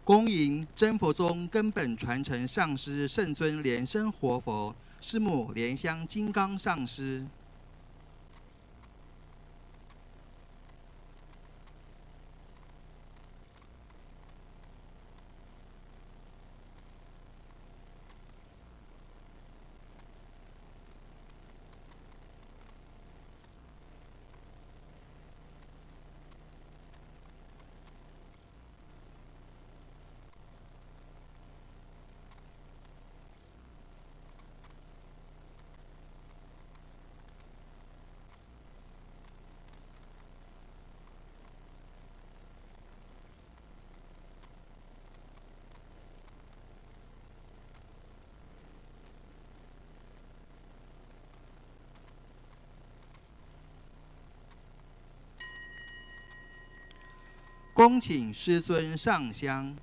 恭迎真佛宗根本传承上师圣尊莲生活佛师母莲香金刚上师。恭请师尊上香。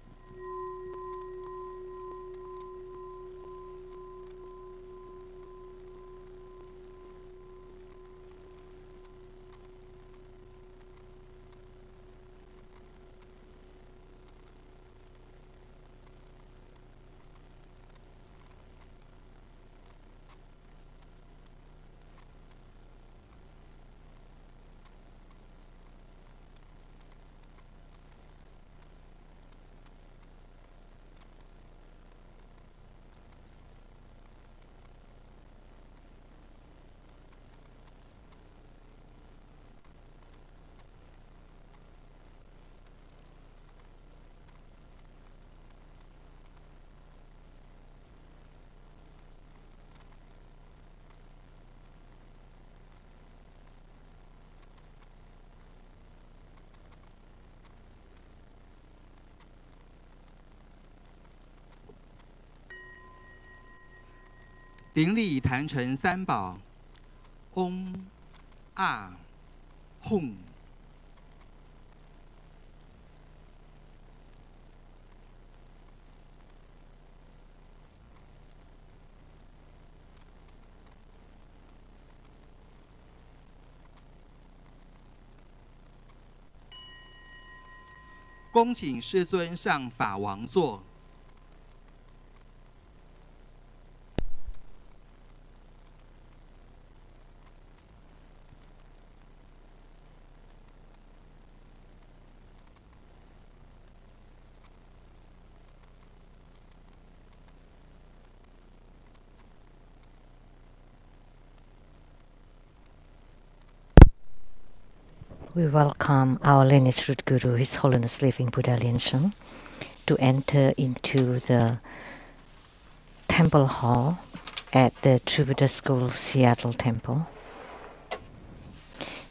顶礼坛城三宝，嗡、啊、吽。恭请师尊上法王座。We welcome our lineage root guru, His Holiness Living Buddha Lian-Sheng, to enter into the temple hall at the True Buddha School Seattle Temple.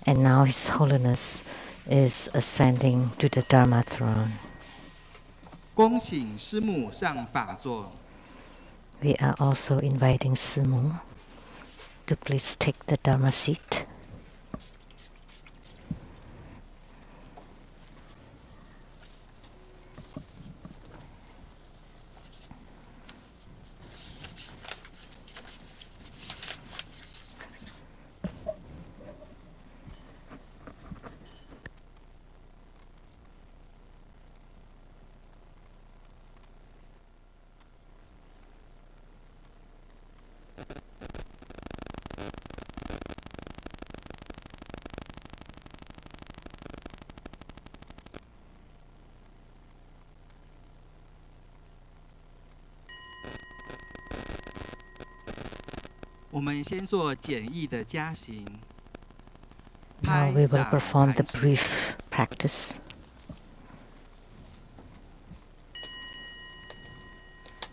And now His Holiness is ascending to the Dharma throne. 恭请师母上法座。We are also inviting Simu to please take the Dharma seat.我们先做简易的加行。 Now we will perform the brief practice.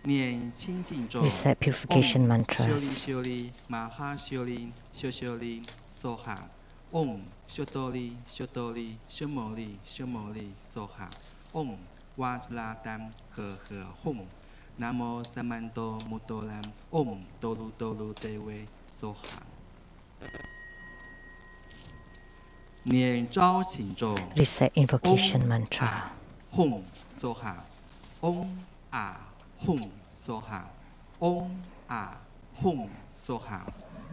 念清净咒。 Recite purification mantras. 修利修利，玛哈修利，修修利，梭哈。嗡，修多利，修多利，修摩利，修摩利，梭哈。嗡，哇兹拉丹，呵呵吽。 南无萨曼多摩多兰，嗡多鲁多鲁德维梭哈。念招请咒。 Recite invocation mantra. 吽梭哈，嗡啊吽梭哈，嗡啊吽梭哈，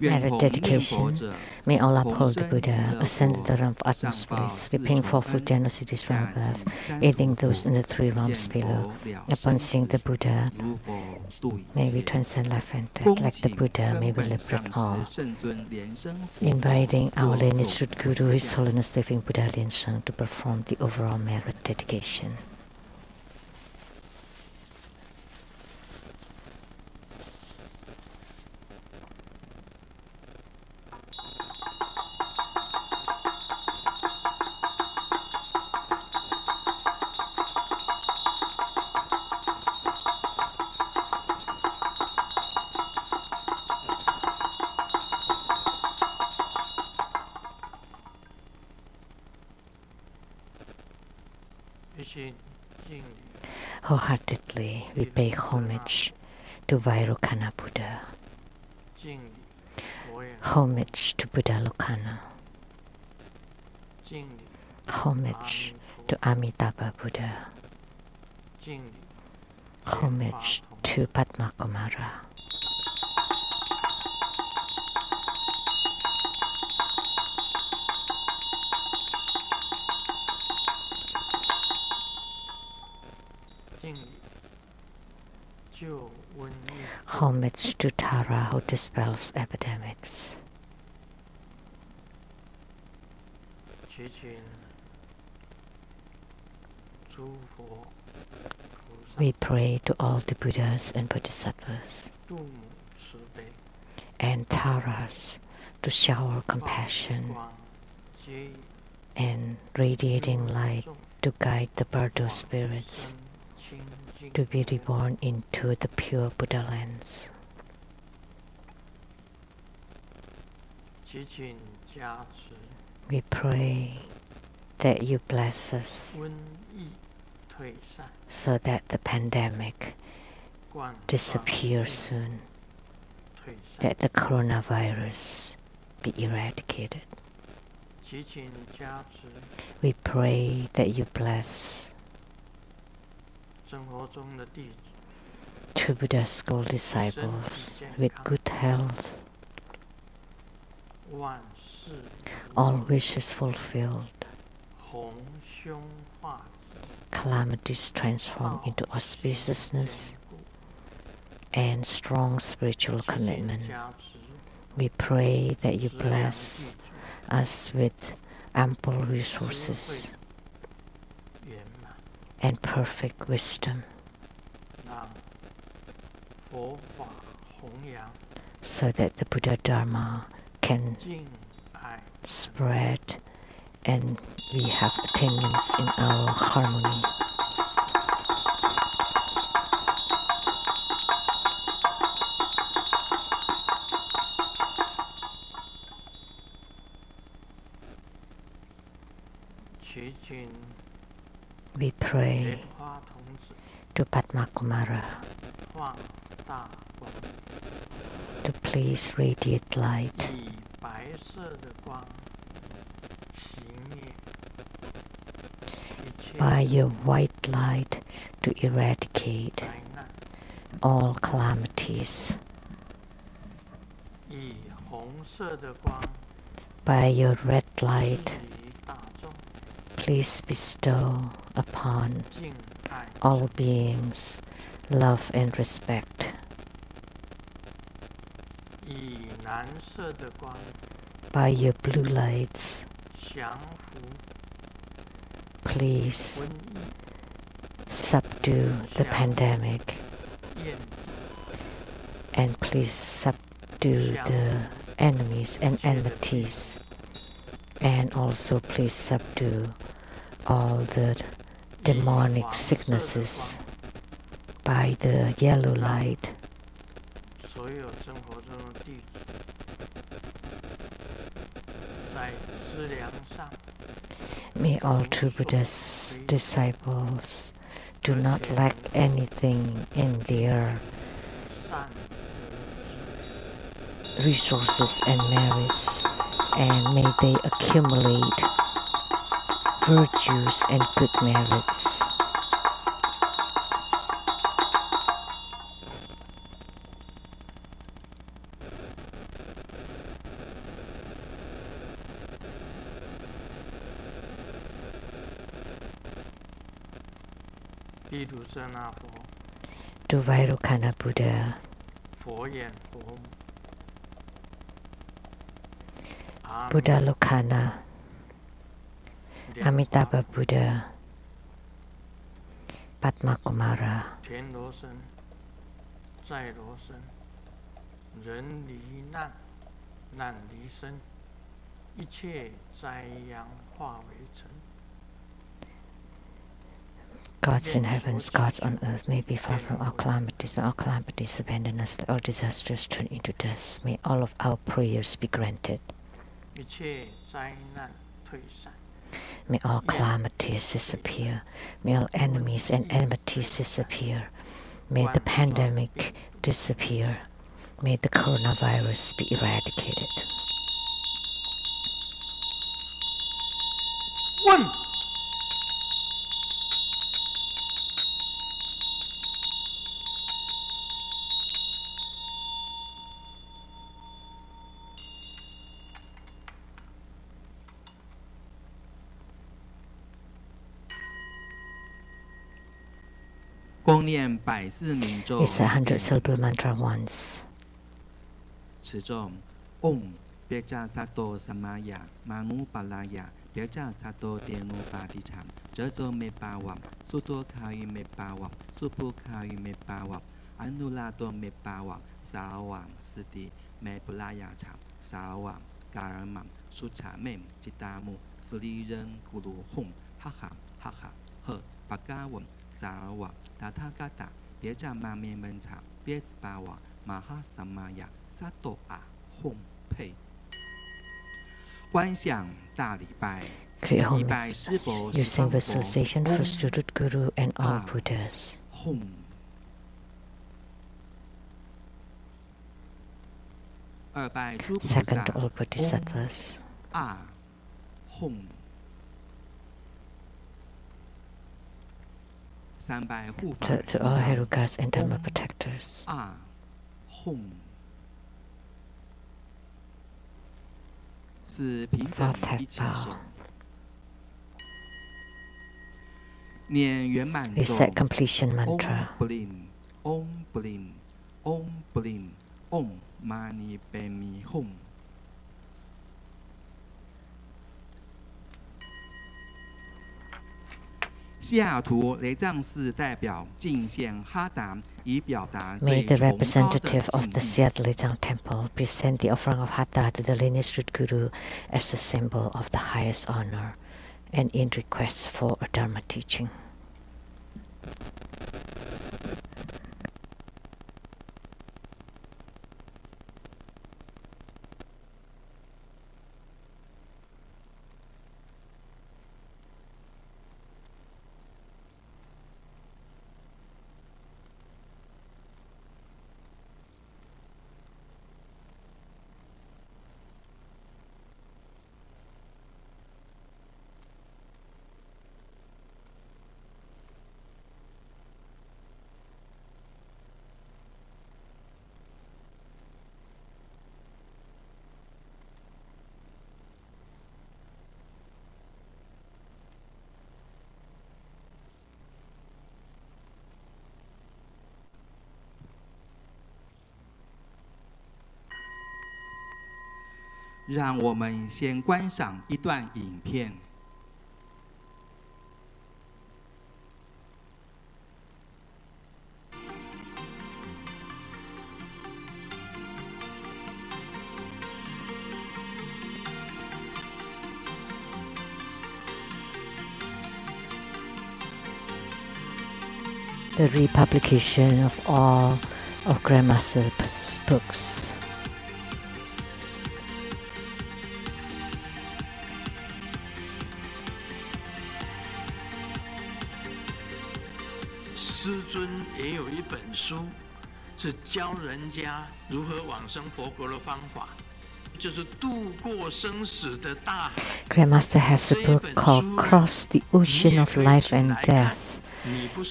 Merit dedication. May all uphold the Buddha, ascend to the realm of utmost bliss, repaying fourfold generosities from above, aiding those in the three realms below. Upon seeing the Buddha, may we transcend life and death. Like the Buddha, may we liberate all. Inviting our lineage root Guru, His Holiness Living Buddha Lian-Sheng, to perform the overall merit dedication. Wholeheartedly, we pay homage to Vairocana Buddha, homage to Buddha Lokana, homage to Amitabha Buddha, homage to Padma Kumara. Homage to Tara, who dispels epidemics. We pray to all the Buddhas and Bodhisattvas and Taras to shower compassion and radiating light to guide the Bardo spirits to be reborn into the pure Buddha lands. We pray that you bless us so that the pandemic disappears soon, that the coronavirus be eradicated. We pray that you bless true Buddha school disciples with good health, all wishes fulfilled, calamities transformed into auspiciousness, and strong spiritual commitment. We pray that you bless us with ample resources and perfect wisdom, so that the Buddha Dharma can spread and we have attainments in our harmony. We pray to Padma Kumara to please radiate light by your white light to eradicate all calamities, by your red light please bestow upon all beings love and respect. By your blue lights, please subdue the pandemic, and please subdue the enemies and enmities, and also please subdue all the demonic sicknesses by the yellow light. May all true Buddha's disciples do not lack anything in their resources and merits, and may they accumulate virtues and good merits. to Vairocana Buddha, Buddha Lokana, Amitabha Buddha, Padma Kumara, gods in heavens, gods on earth, may be far from all calamities. May all calamities abandon us, let all disasters turn into dust. May all of our prayers be granted. May all calamities disappear. May all enemies and enmities disappear. May the pandemic disappear. May the coronavirus be eradicated. 1. It's 100 syllable mantra once. 持咒 Om 别迦萨多萨玛雅玛努巴拉雅别迦萨多迭努巴提禅哲咒เมปาวัมสุโตคายุเมปาวัมสุภูคายุเมปาวัมอนุลาโตเมปาวัมสาวัมสติเมปุลายาชามสาวัมการมัมสุชาเมมจิตามุสุริเรนกุลูหงฮักขามฮักขะเฮปากาวัมสาวัมตาทากาตะ别迦มาเมเมนชา别ปาวะมหาสัมมายา萨多阿烘焙，观想大礼拜， Create 礼拜 homage 师佛 using visualization for Student Guru and all Buddhas. 烘。二拜诸菩萨， Second, to all Bodhisattvas. 阿烘。三拜护法， To all Herukas and Dharma protectors. 阿烘。四平等 Fourth 一起 head 手 bow.，念圆满咒 Recite completion Om mantra. Blin Om Blin Om Blin Om Mani Padme Hum。西雅图雷藏寺代表进献哈达，以表达 May 最 the 崇高的 representative of 敬 the 意。 Seattle Lejang Temple present the offering of Hatha to the lineage root Guru as a symbol of the highest honor and in request for a Dharma teaching. 让我们先观赏一段影片。The republication of all of Grandmaster's books. 师尊也有一本书，是教人家如何往生佛国的方法，就是渡过生死的大海。 Grandmaster has a book called Cross the Ocean of Life and Death.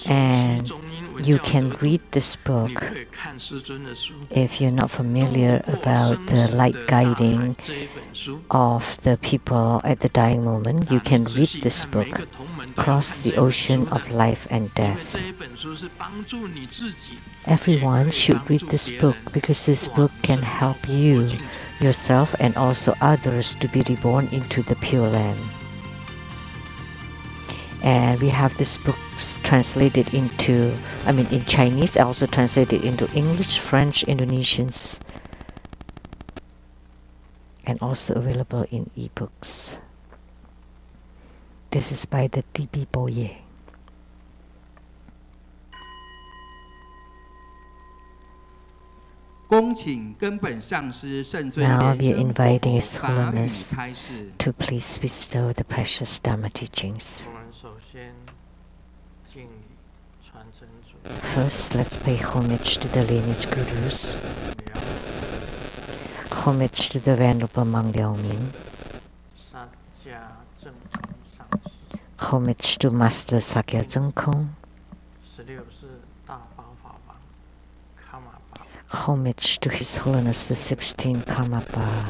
And you can read this book if you're not familiar about the light guiding of the people at the dying moment. You can read this book, Cross the Ocean of Life and Death. Everyone should read this book because this book can help you, yourself, and also others to be reborn into the Pure Land. And we have this book translated into, in Chinese, also translated into English, French, Indonesians, and also available in ebooks. This is by the T.B. Boye. Now we are inviting His Holiness to please bestow the precious Dharma teachings. First, let's pay homage to the lineage gurus. Homage to the Venerable Mang Liao Min. Homage to Master Sakya Zengkong. Homage to His Holiness the 16th Karmapa.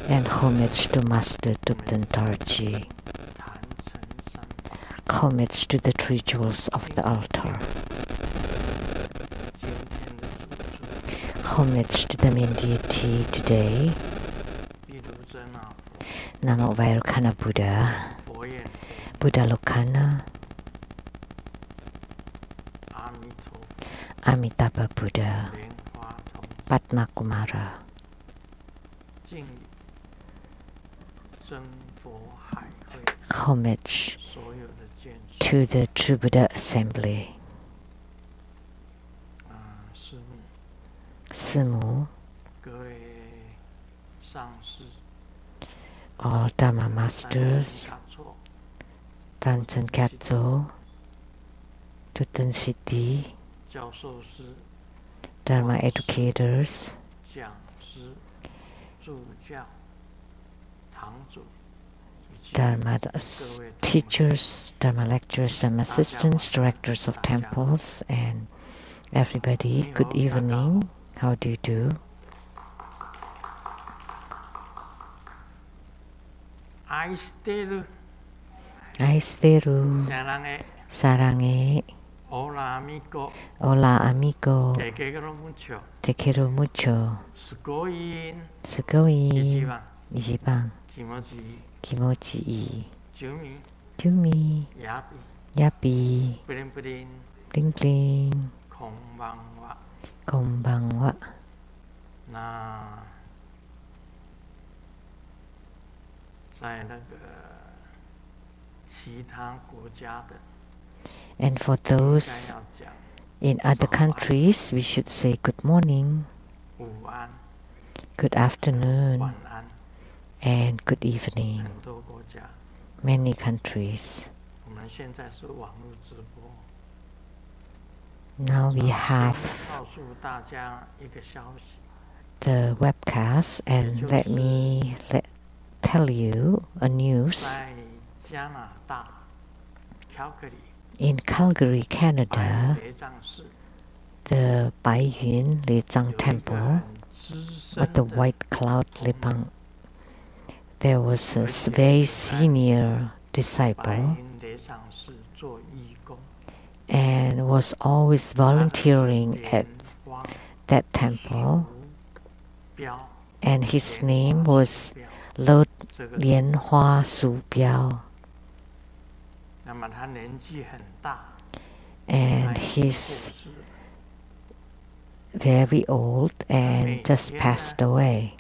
And homage to Master Thubten Tarji. Homage to the three jewels of the altar. Homage to the main deity today, Namo Vairukkhana Buddha, Buddha Lokana, Amitabha Buddha, Padma Kumara. Homage to the True Buddha Assembly. Simu, all Dharma Masters, Tansen Katso, Tutten Siddhi, Dharma Educators, Dharma teachers, Dharma lecturers, Dharma assistants, directors of temples, and everybody. Good evening. How do you do? Aisteru, Sarange, Hola amigo, te quiero mucho, Sugoi, Ichiban, Kimochi ii, Jumi, Yapi, Bling Bling, Konbanwa. And for those in other countries, we should say good morning, good afternoon, and good evening. Many countries. Now we have the webcast, and let me tell you a news. In Calgary, Canada, the Baiyun Lezang Temple, or the White Cloud Lepang, there was a very senior disciple and was always volunteering at that temple, and his name was Lo Lianhua Su Biao. And he's very old and just passed away.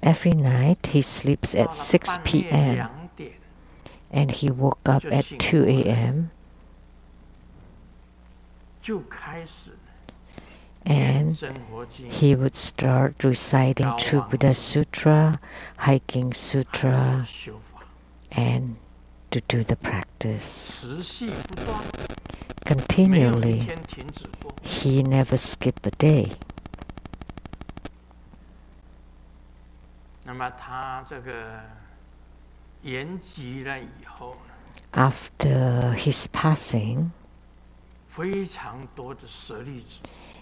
Every night he sleeps at 6 p.m. and he woke up at 2 a.m. and he would start reciting True Buddha Sutra, Hiking Sutra, and to do the practice. Continually, he never skipped a day. After his passing,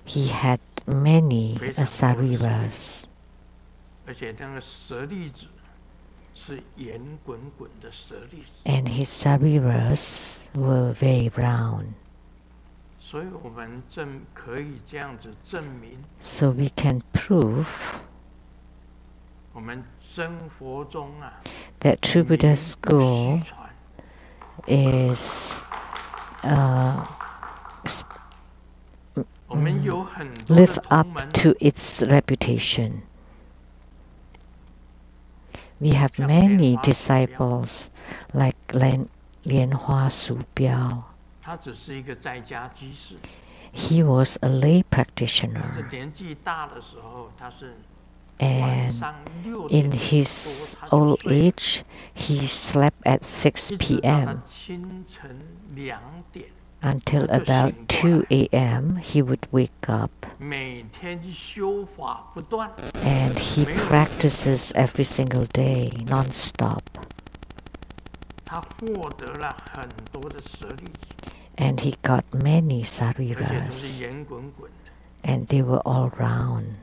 he had many sariras. And his sariras were very round. So we can prove that True Buddha School is live up to its reputation. We have many disciples like Lianhua Su Biao. He was a lay practitioner, and in his old age, he slept at 6 p.m. Until about 2 a.m. he would wake up, and he practices every single day, non-stop. And he got many sariras, and they were all round.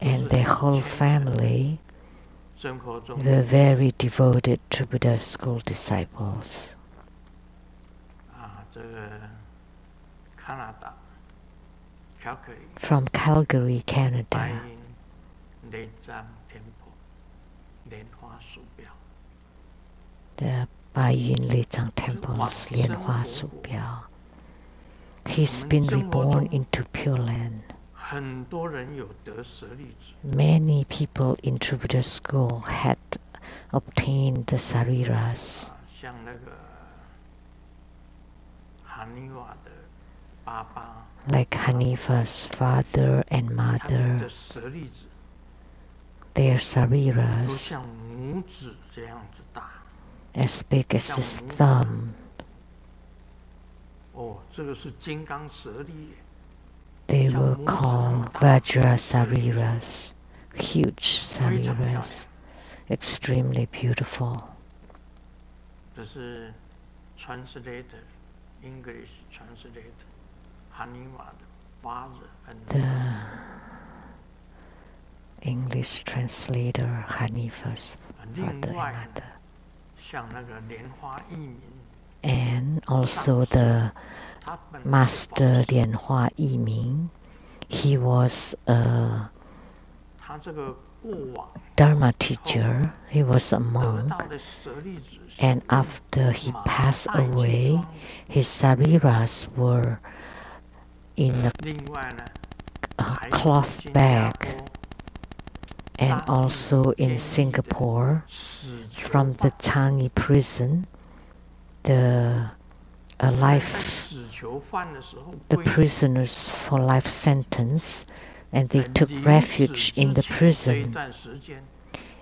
And their whole family were very devoted to Buddha School disciples. From Calgary, Canada. The Baiyun Lechang Temple's Lianhua Su Biao. He's been reborn into Pure Land. Many people in True Buddha School had obtained the sariras. Like Hanifa's father and mother, their sariras as big as his thumb. They were called Vajra sariras, huge sariras, extremely beautiful. The English translator Hanifa's father and mother. And also the Master Lianhua Yiming, he was a Dharma teacher, he was a monk, and after he passed away, his sariras were in a cloth bag. And also in Singapore, from the Changi prison, the prisoners for life sentence, and they took refuge in the prison.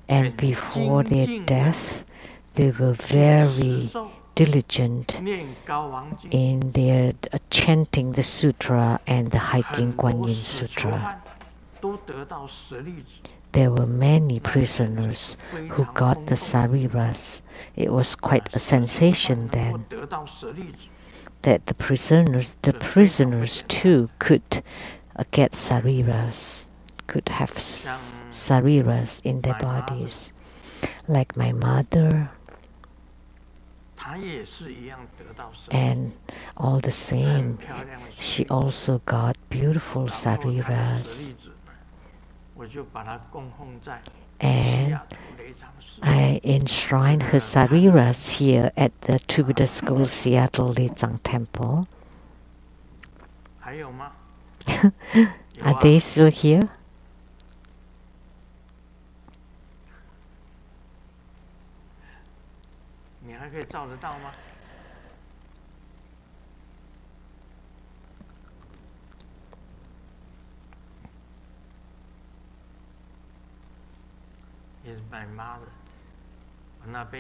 And before their death, they were very diligent in their chanting the sutra and the hiking Guan Yin Sutra. There were many prisoners who got the sariras. It was quite a sensation then that the prisoners too could get sariras, could have sariras in their bodies. Like my mother, and all the same, she also got beautiful sariras. And I enshrined her sariras here at the True Buddha School Seattle Lechang Temple. Are they still here?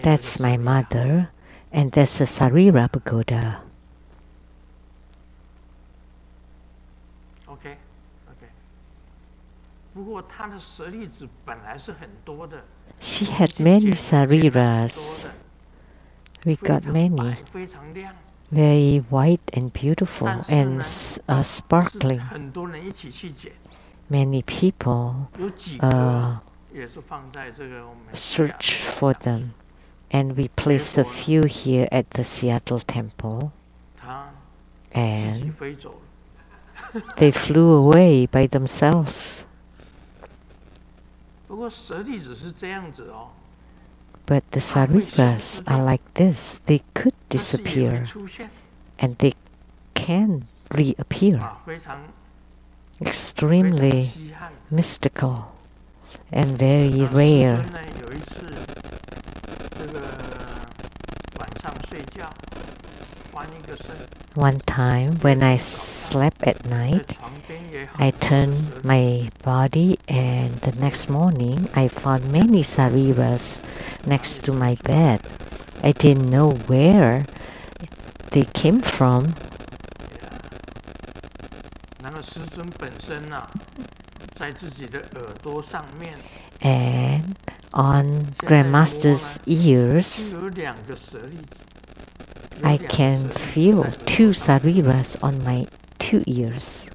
That's my mother, and that's a Sarira Pagoda. OK。不过他的舍利子本来是很多的。She had many sariras. We got many, 非常亮。very white and beautiful and sparkling. 很多人一起去捡。Many people 有几个也是放在这个我们 search for them, and we placed a few here at the Seattle temple. 他 And 飞走了。they flew away by themselves. 不过舍利子是这样子哦。But the sariras are like this. They could disappear, and they can reappear. Extremely mystical and very rare. One time when I slept at night, I turned my body, and the next morning I found many sariras next to my bed. I didn't know where they came from. And on Grandmaster's ears, I can feel 2 sariras on my 2 ears.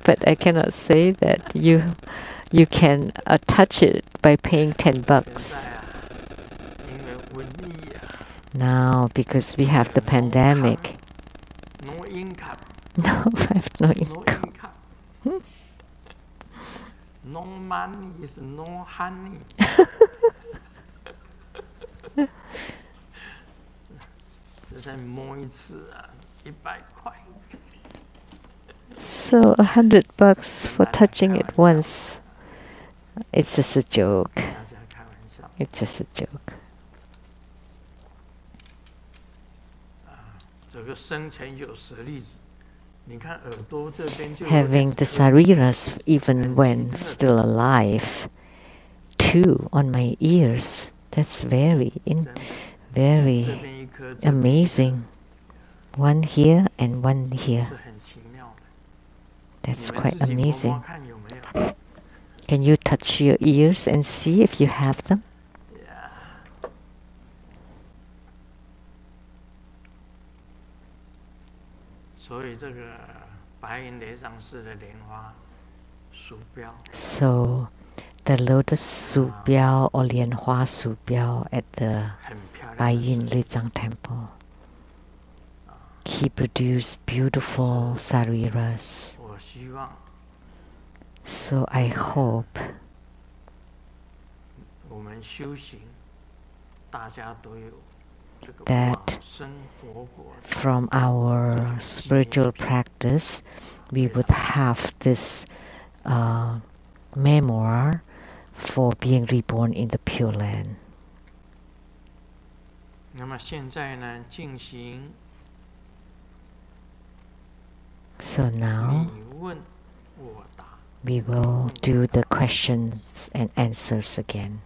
But I cannot say that you can touch it by paying $10. Now, because we have the pandemic, no income. No, I have no income. No money is no honey. So $100 for touching it once. It's just a joke. It's just a joke. Having the sariras even when still alive, 2 on my ears. That's very amazing. 1 here and 1 here. That's quite amazing. Can you touch your ears and see if you have them? So the lotus 树标 or 莲花树标 at the Baiyun Lizang temple, he produced beautiful sariras. So I hope that from our spiritual practice, we would have this memoir for being reborn in the Pure Land. So now we will do the questions and answers again.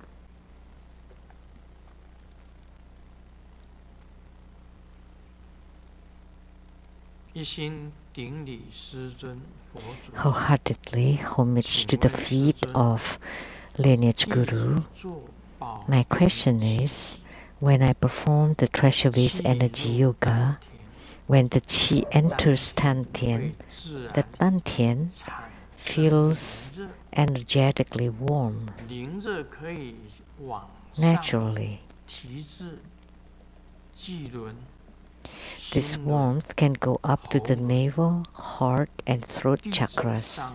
Wholeheartedly homage to the feet of lineage guru. My question is, when I perform the treasure vase energy yoga, when the qi enters Tantian, the Tantian feels energetically warm, naturally. This warmth can go up to the navel, heart, and throat chakras.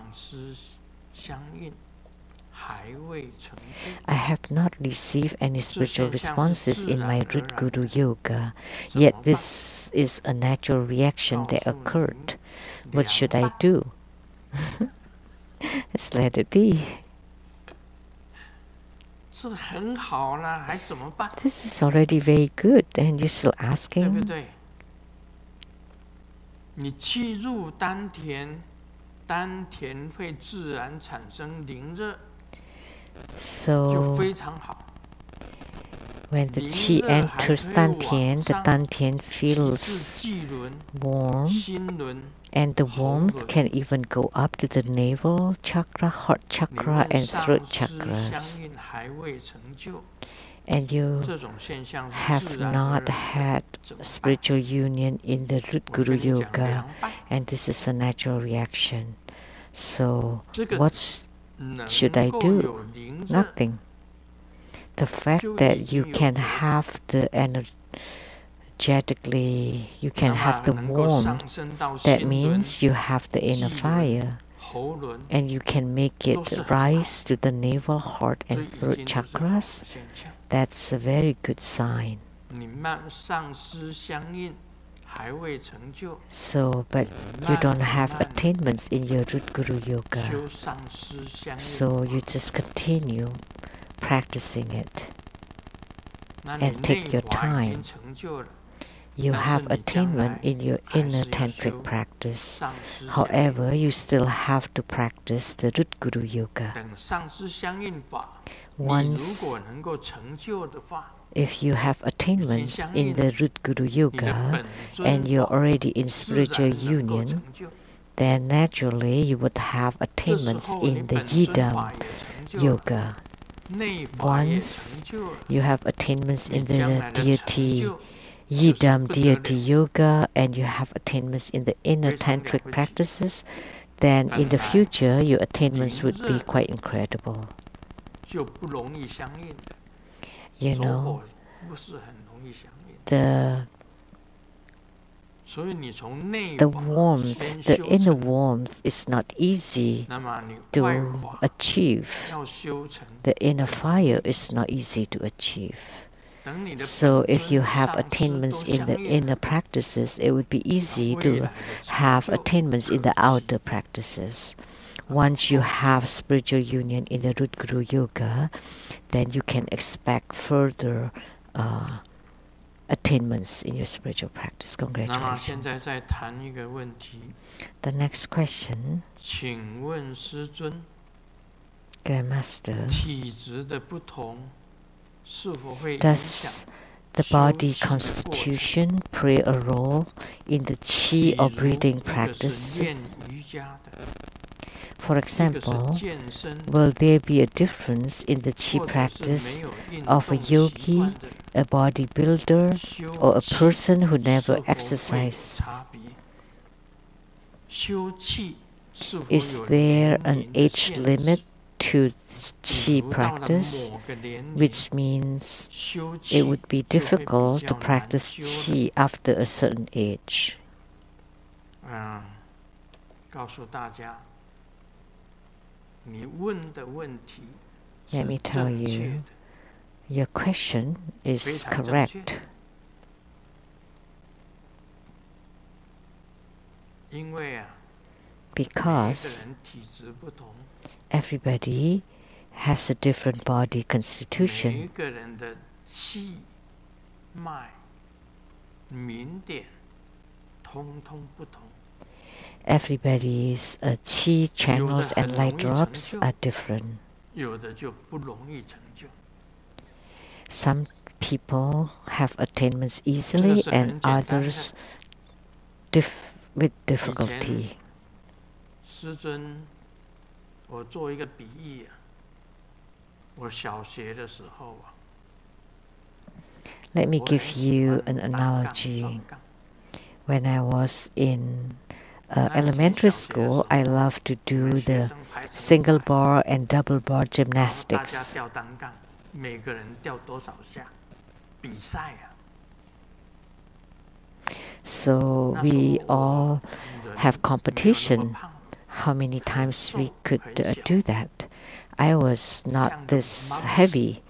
I have not received any spiritual responses in my root guru yoga, yet this is a natural reaction that occurred. What should I do? Just let it be. This is already very good, and you're still asking? So, When the qi enters dantian, the dantian feels warm, and the warmth can even go up to the navel chakra, heart chakra, and throat chakras. And you have not had spiritual union in the root guru yoga, and this is a natural reaction. So what should I do? Nothing. The fact that you can have the energetically, you can have the warmth, that means you have the inner fire, and you can make it rise to the navel, heart, and throat chakras. That's a very good sign. So, but you don't have attainments in your root guru yoga. So you just continue practicing it and take your time. You have attainment in your inner tantric practice. However, you still have to practice the root guru yoga. Once, if you have attainments in the root guru yoga and you're already in spiritual union, then naturally you would have attainments in the yidam yoga. Once you have attainments in the deity, yidam deity yoga, and you have attainments in the inner tantric practices, then in the future your attainments would be quite incredible. You know, the warmth, the inner warmth is not easy to achieve. The inner fire is not easy to achieve. So if you have attainments in the inner practices, it would be easy to have attainments in the outer practices. Once you have spiritual union in the root guru yoga, then you can expect further attainments in your spiritual practice. Congratulations. The next question, Grandmaster, does the body constitution play a role in the qi or breathing practices? For example, will there be a difference in the qi practice of a yogi, a bodybuilder, or a person who never exercises? Is there an age limit to qi practice, which means it would be difficult to practice qi after a certain age? Let me tell you, your question is correct. Because everybody has a different body constitution. Everybody's qi channels and light drops are different. Some people have attainments easily and others with difficulty. Let me give you an analogy. When I was in elementary school, I loved to do the single bar and double bar gymnastics. So we all have competition, how many times we could do that. I was not this heavy.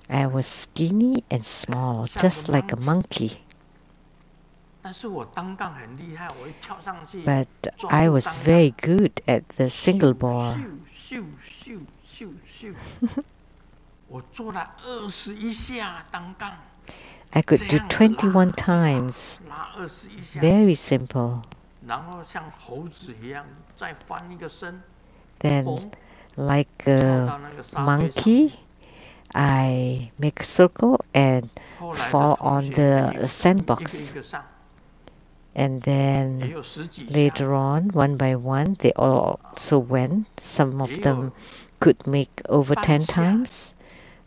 I was skinny and small, just like a monkey. But I was very good at the single bar. I could do 21 times. Very simple. Then, like a monkey, I make a circle and fall on the sandbox. And then later on, one by one, they also went. Some of them could make over 10 times,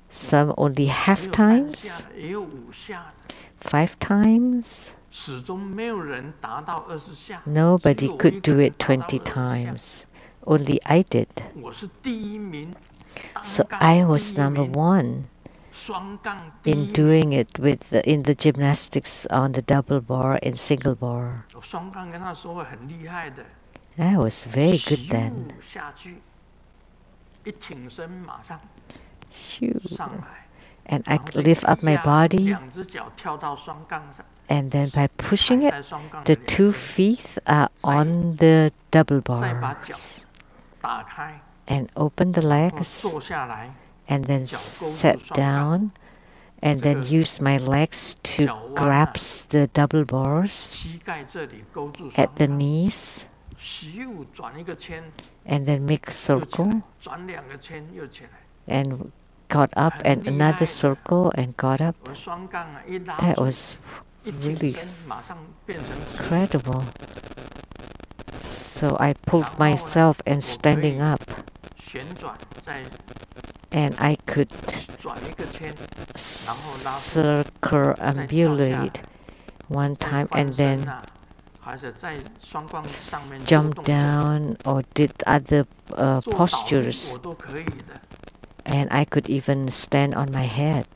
some only half times, 5 times. Nobody could do it 20 times. Only I did. So I was number 1 in doing it in the gymnastics on the double bar and single bar. I was very good then. And I lift up my body, and then by pushing it, the 2 feet are on the double bars. And open the legs, and then sit down, and then use my legs to grasp the double bars at the knees, and then make a circle, and got up, and another circle, and got up. That was really incredible. So I pulled myself and standing up, and I could circumambulate 1 time and then jump down or did other postures, and I could even stand on my head.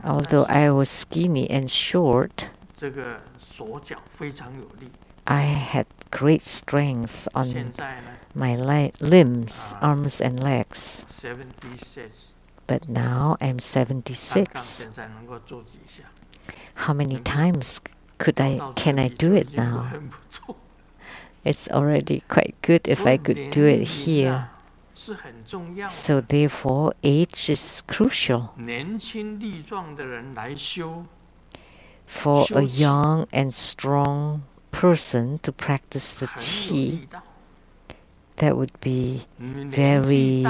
Although I was skinny and short, I had great strength on my limbs, arms and legs. But now I'm 76. How many times can I do it now? It's already quite good if I could do it here. So therefore, age is crucial. For a young and strong person to practice the qi, that would be very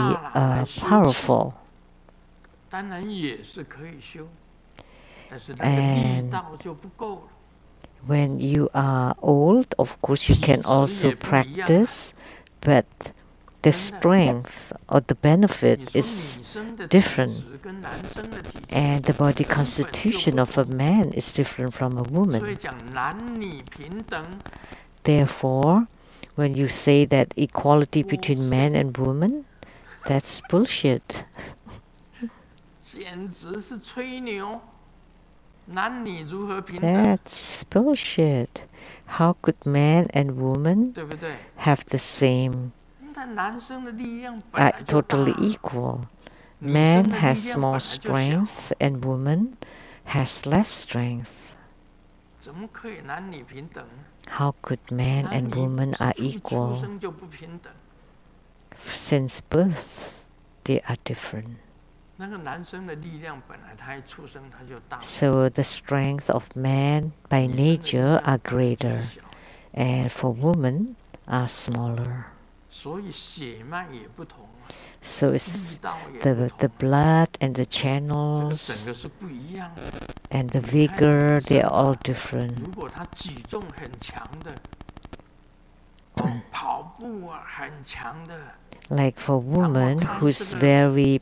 powerful. And when you are old, of course, you can also practice, but the strength or the benefit is different. And the body constitution of a man is different from a woman. Therefore, when you say that equality between man and woman, that's bullshit. That's bullshit. How could man and woman have the same, totally equal? Man has more strength and woman has less strength. How could man and woman are equal? Since birth, they are different. So the strength of man by nature are greater, and for women are smaller. So it's the blood and the channels and the vigor, they are all different. Like for women who's very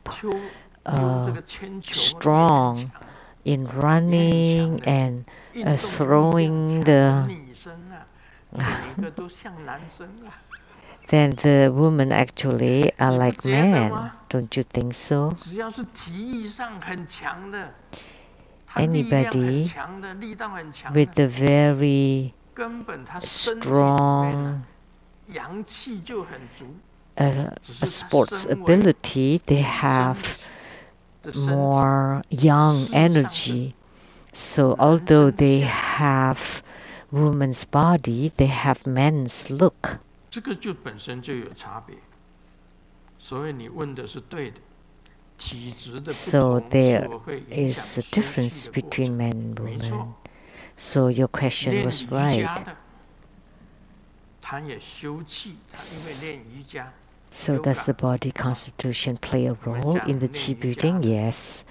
strong in running and throwing then the women actually are like men. Don't you think so? Anybody with a very strong sports ability, they have more young energy. So although they have woman's body, they have men's look. So there is a difference between men and women. So your question was right. So does the body constitution play a role in the chi building? Yes.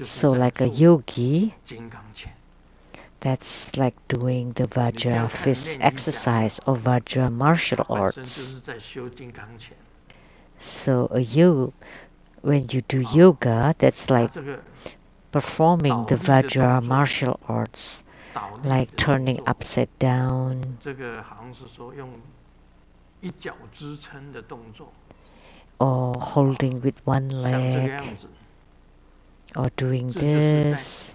So like a yogi, that's like doing the Vajra fist exercise or Vajra martial arts. So when you do yoga, that's like performing the Vajra martial arts, like turning upside down, or holding with one leg, or doing this.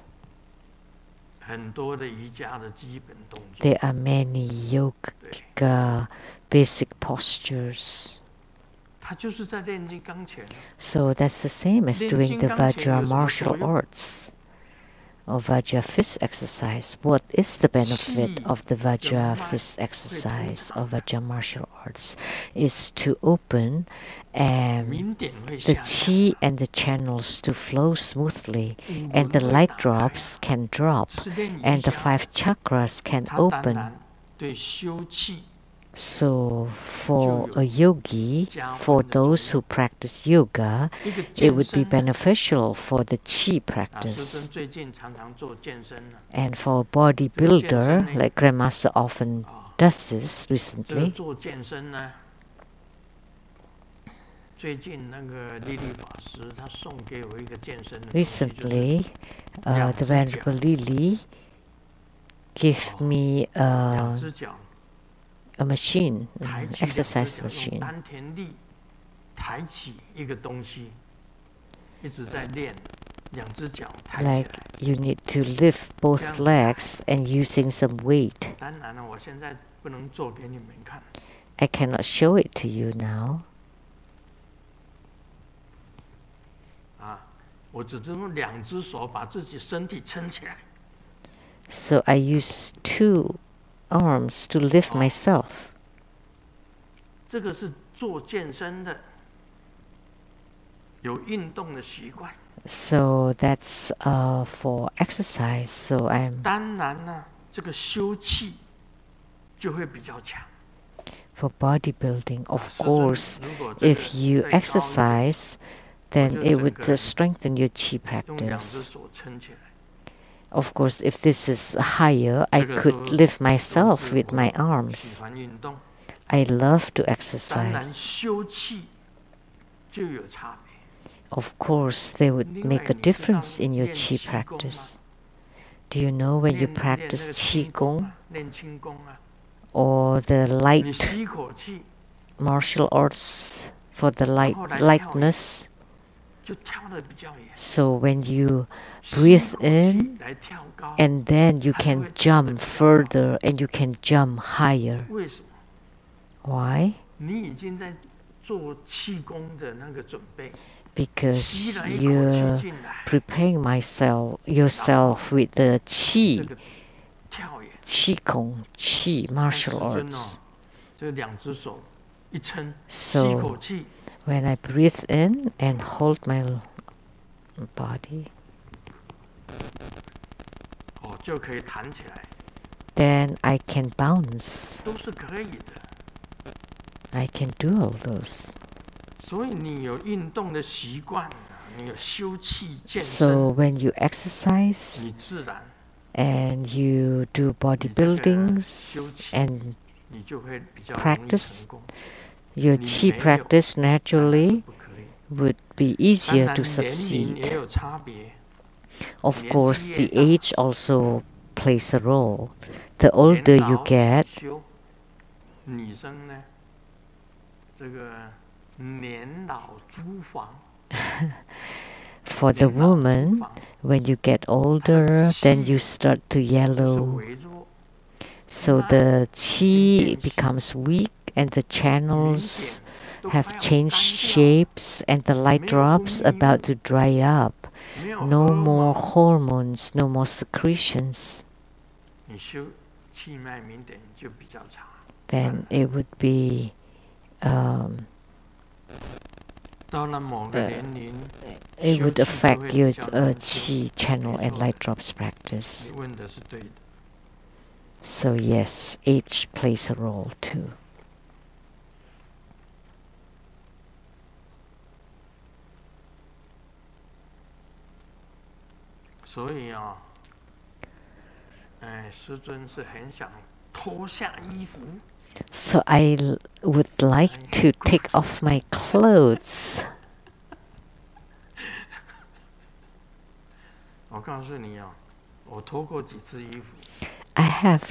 There are many yoga basic postures. So that's the same as doing the Vajra martial arts or Vajra fist exercise. What is the benefit of the Vajra fist exercise or Vajra martial arts? Is to open the chi and the channels to flow smoothly, and the light drops can drop, and the 5 chakras can open. So for a yogi, for those who practice yoga, it would be beneficial for the chi practice. And for a bodybuilder, like Grandmaster often does this recently. Recently, the Venerable Lily gave me a machine, exercise machine. Like you need to lift both legs and using some weight. I cannot show it to you now. So I use 2 arms to lift myself. So that's for exercise. So I'm for bodybuilding. Of course, if you exercise, then it would strengthen your chi practice. Of course, if this is higher, I could lift myself with my arms. I love to exercise. Of course, they would make a difference in your chi practice. Do you know when you practice qigong or the light martial arts for the lightness? So when you breathe in, and then you can jump further and you can jump higher. Why? Because you're preparing yourself with the qigong, qi martial arts. So when I breathe in and hold my body, then I can bounce. I can do all those. So when you exercise and you do bodybuildings and practice, your chi practice naturally would be easier to succeed. Of course, the age also plays a role. The older you get, for the woman, when you get older, then you start to yellow. So the chi becomes weak and the channels have changed shapes and the light drops about to dry up. No more hormones, no more secretions. Then it would be it would affect your chi channel and light drops practice. So yes, age plays a role too. 所以啊，师尊是很想脱下衣服。So I would like to take off my clothes. 我告诉你啊，我脱过几次衣服。I have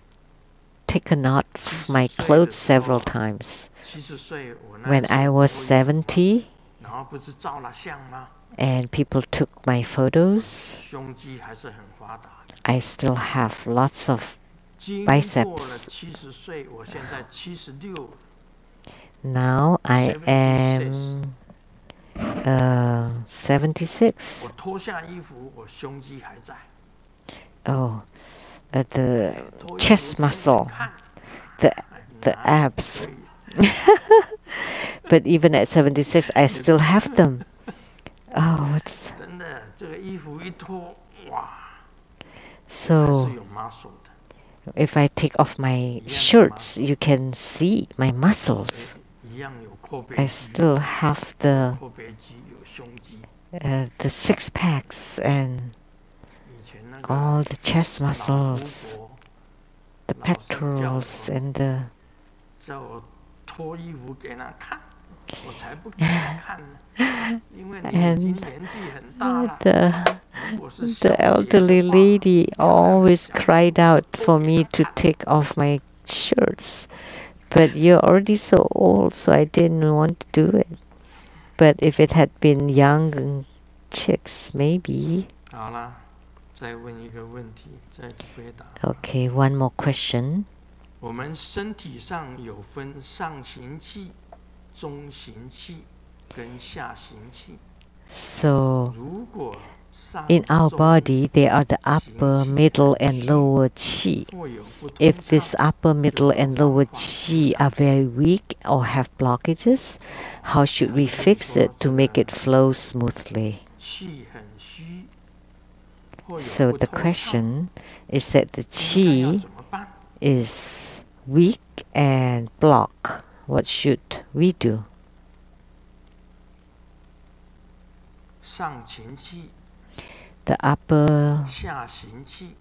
taken off my clothes several times. 70岁，我那 When I was 70, 然后不是照了相吗？ and people took my photos, 胸肌还是很发达。 I still have lots of 经过了 biceps. 70岁，我现在76。 Now I am 76. 我脱下衣服，我胸肌还在。 Oh, the chest muscle, the abs. But even at 76, I still have them. Oh, what's 真的，这个衣服一脱，哇，还 so? 是有 muscle 的。 If I take off my shirts, you can see my muscles. 一样有阔背 I 肌， still have the 阔背肌有胸肌。 the six packs and 以前那个 all the chest 老 muscles, 巫婆 the pectorals and the 叫我脱衣服给他看，我才不给他看呢，因为你已经年纪很大了。 如果是小 the 姐 elderly 的话 lady always cried out for me to take off my shirts. But you're already so old, so I didn't want to do it. But if it had been young chicks, maybe. 好了，再问一个问题，再回答。 Okay, one more question. 我们身体上有分上行气、中行气跟下行气。 So 如果上 in our 中 body, there are the 行 upper, 气 middle, and lower qi. 或有不通 If this 畅 upper, middle, and lower qi are very weak or have blockages, how should we fix it to make it flow smoothly? 气很虚，或有 So 不 the 通畅 question is that the 应该要 qi 怎么办？ is weak and block. What should we do? 上行气、 The upper 下行气、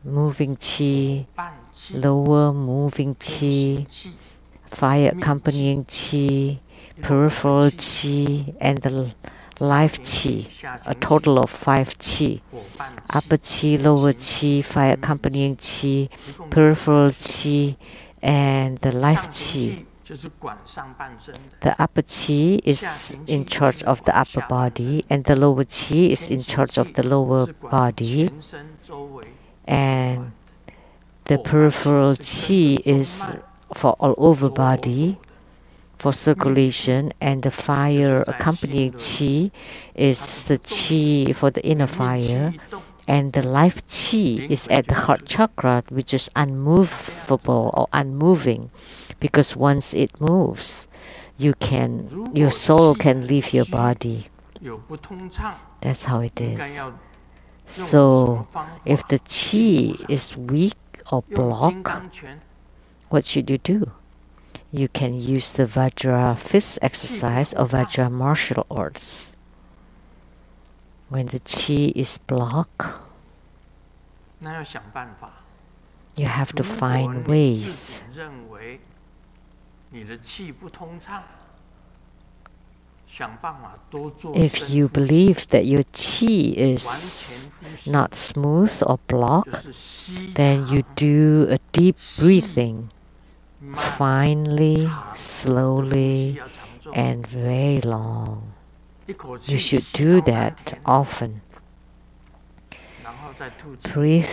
moving qi, 半气、 lower moving 中 qi, 行气、 fire accompanying qi, peripheral qi, and the life 上行 qi, 气、下 a 行气、 total of 5 qi. 伙伴气、 Upper qi, lower qi, fire accompanying qi, peripheral qi, and the life 上行 qi. 气就是管上半身的， The upper qi is in charge of the upper body, and the lower qi is in charge of the lower 是管 body, 全身周围。 and the peripheral qi is for all over body, for circulation, and the fire accompanying qi is the qi for the inner fire, and the life qi is at the heart chakra, which is unmovable or unmoving, because once it moves, your soul can leave your body. 有不通畅， That's how it 应该 is. 要用什 So 么方法？ if the qi is weak or 用金 blocked, 刚拳， what should you do? You can use the Vajra fist exercise or Vajra martial arts. When the qi is blocked, 那要想办法。 you have to 如果 find 你 ways. 自己认为你的气不通畅，想办法多做 If 深 you 呼吸 believe that your qi 完 is 全呼吸 not smooth or 就 blocked, 是吸 then you 长 do a deep breathing, 慢 finely, 长的呼吸 slowly, 要长重， and very long. 一口气 You should 吸 do 到丹 that 田， often. 然后再吐气， Breathe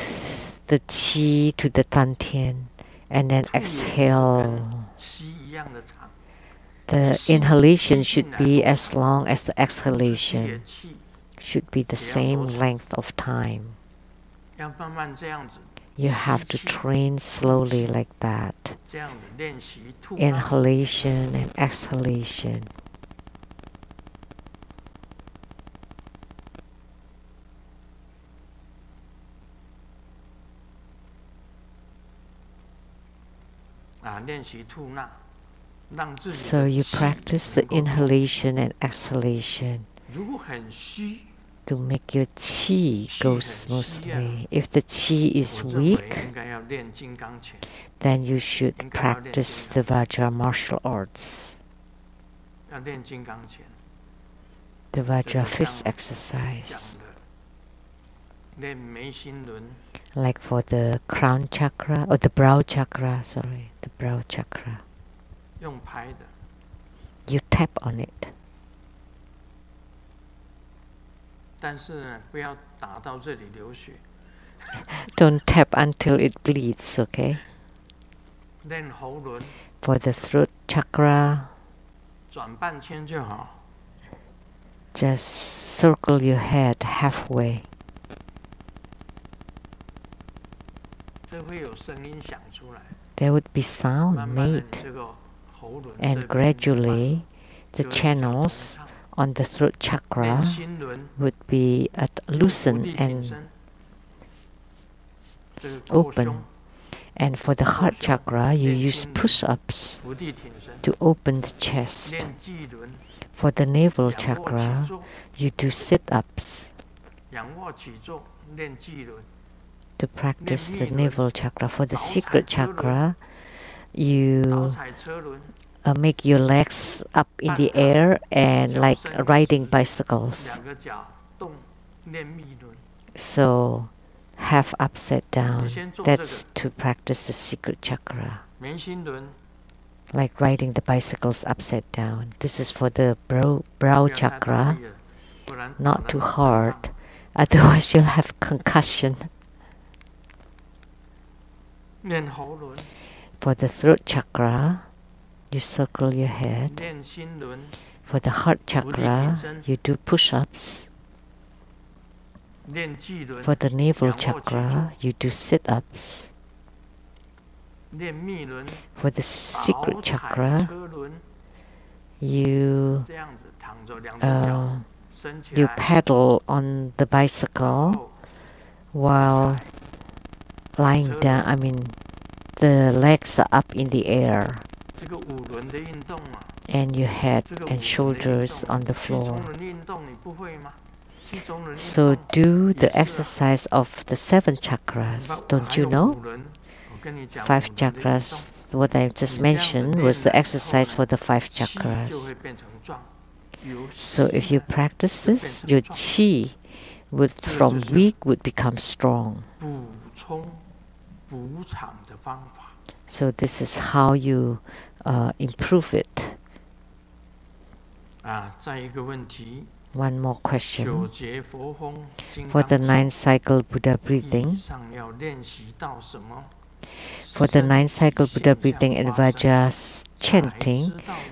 the qi to the dantian and then 吐也是 exhale. 跟吸一样的长。 The inhalation should be as long as the exhalation, 气 should be the same length of time. 要慢慢这样子， You have to train slowly like that. 这样子练习吐纳。 Inhalation and exhalation. So you practice the inhalation and exhalation. 如果很虚， to make your qi go smoothly. If the qi is weak, then you should practice the Vajra martial arts, the Vajra fist exercise. Like for the crown chakra, or the brow chakra, the brow chakra. You tap on it. Don't tap until it bleeds, okay? For the throat chakra, just circle your head halfway. There would be sound made, and gradually the channels on the throat chakra would be loosened and open. And for the heart chakra, you use push-ups to open the chest. For the navel chakra, you do sit-ups to practice the navel chakra. For the secret chakra, you make your legs up in the air and like riding bicycles. So half upside down. That's to practice the secret chakra. Like riding the bicycles upside down. This is for the brow chakra. Not too hard, otherwise you'll have concussion. For the throat chakra, you circle your head. For the heart chakra, you do push-ups. For the navel chakra, you do sit-ups. For the secret chakra, you pedal on the bicycle while lying down. The legs are up in the air, and your head and shoulders on the floor. So do the exercise of the 7 chakras. Don't you know? 5 chakras, what I just mentioned, was the exercise for the 5 chakras. So if you practice this, your qi from weak would become strong. So this is how you improve it. One more question. For the 9 cycle Buddha breathing, and Vajra chanting,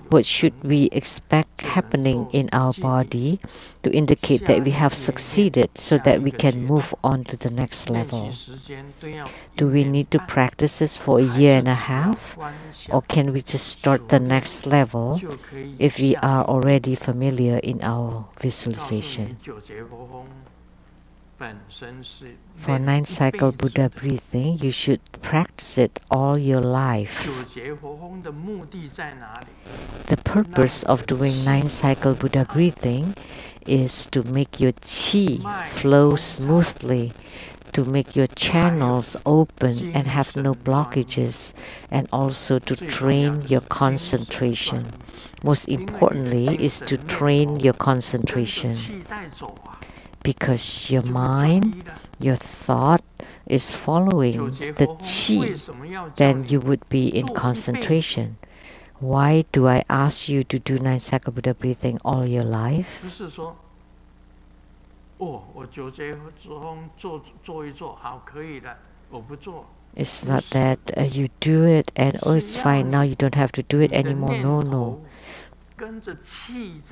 what should we expect happening in our body to indicate that we have succeeded so that we can move on to the next level? Do we need to practice this for a year and a half? Or can we just start the next level if we are already familiar in our visualization? For 9 cycle Buddha breathing, you should practice it all your life. The purpose of doing 9 cycle Buddha breathing is to make your qi flow smoothly, to make your channels open and have no blockages, and also to train your concentration. Most importantly is to train your concentration. Because your mind, your thought is following the qi, then you would be in concentration. Why do I ask you to do 9 cycle Buddha breathing all your life? It's not that you do it and it's fine, now you don't have to do it anymore. No.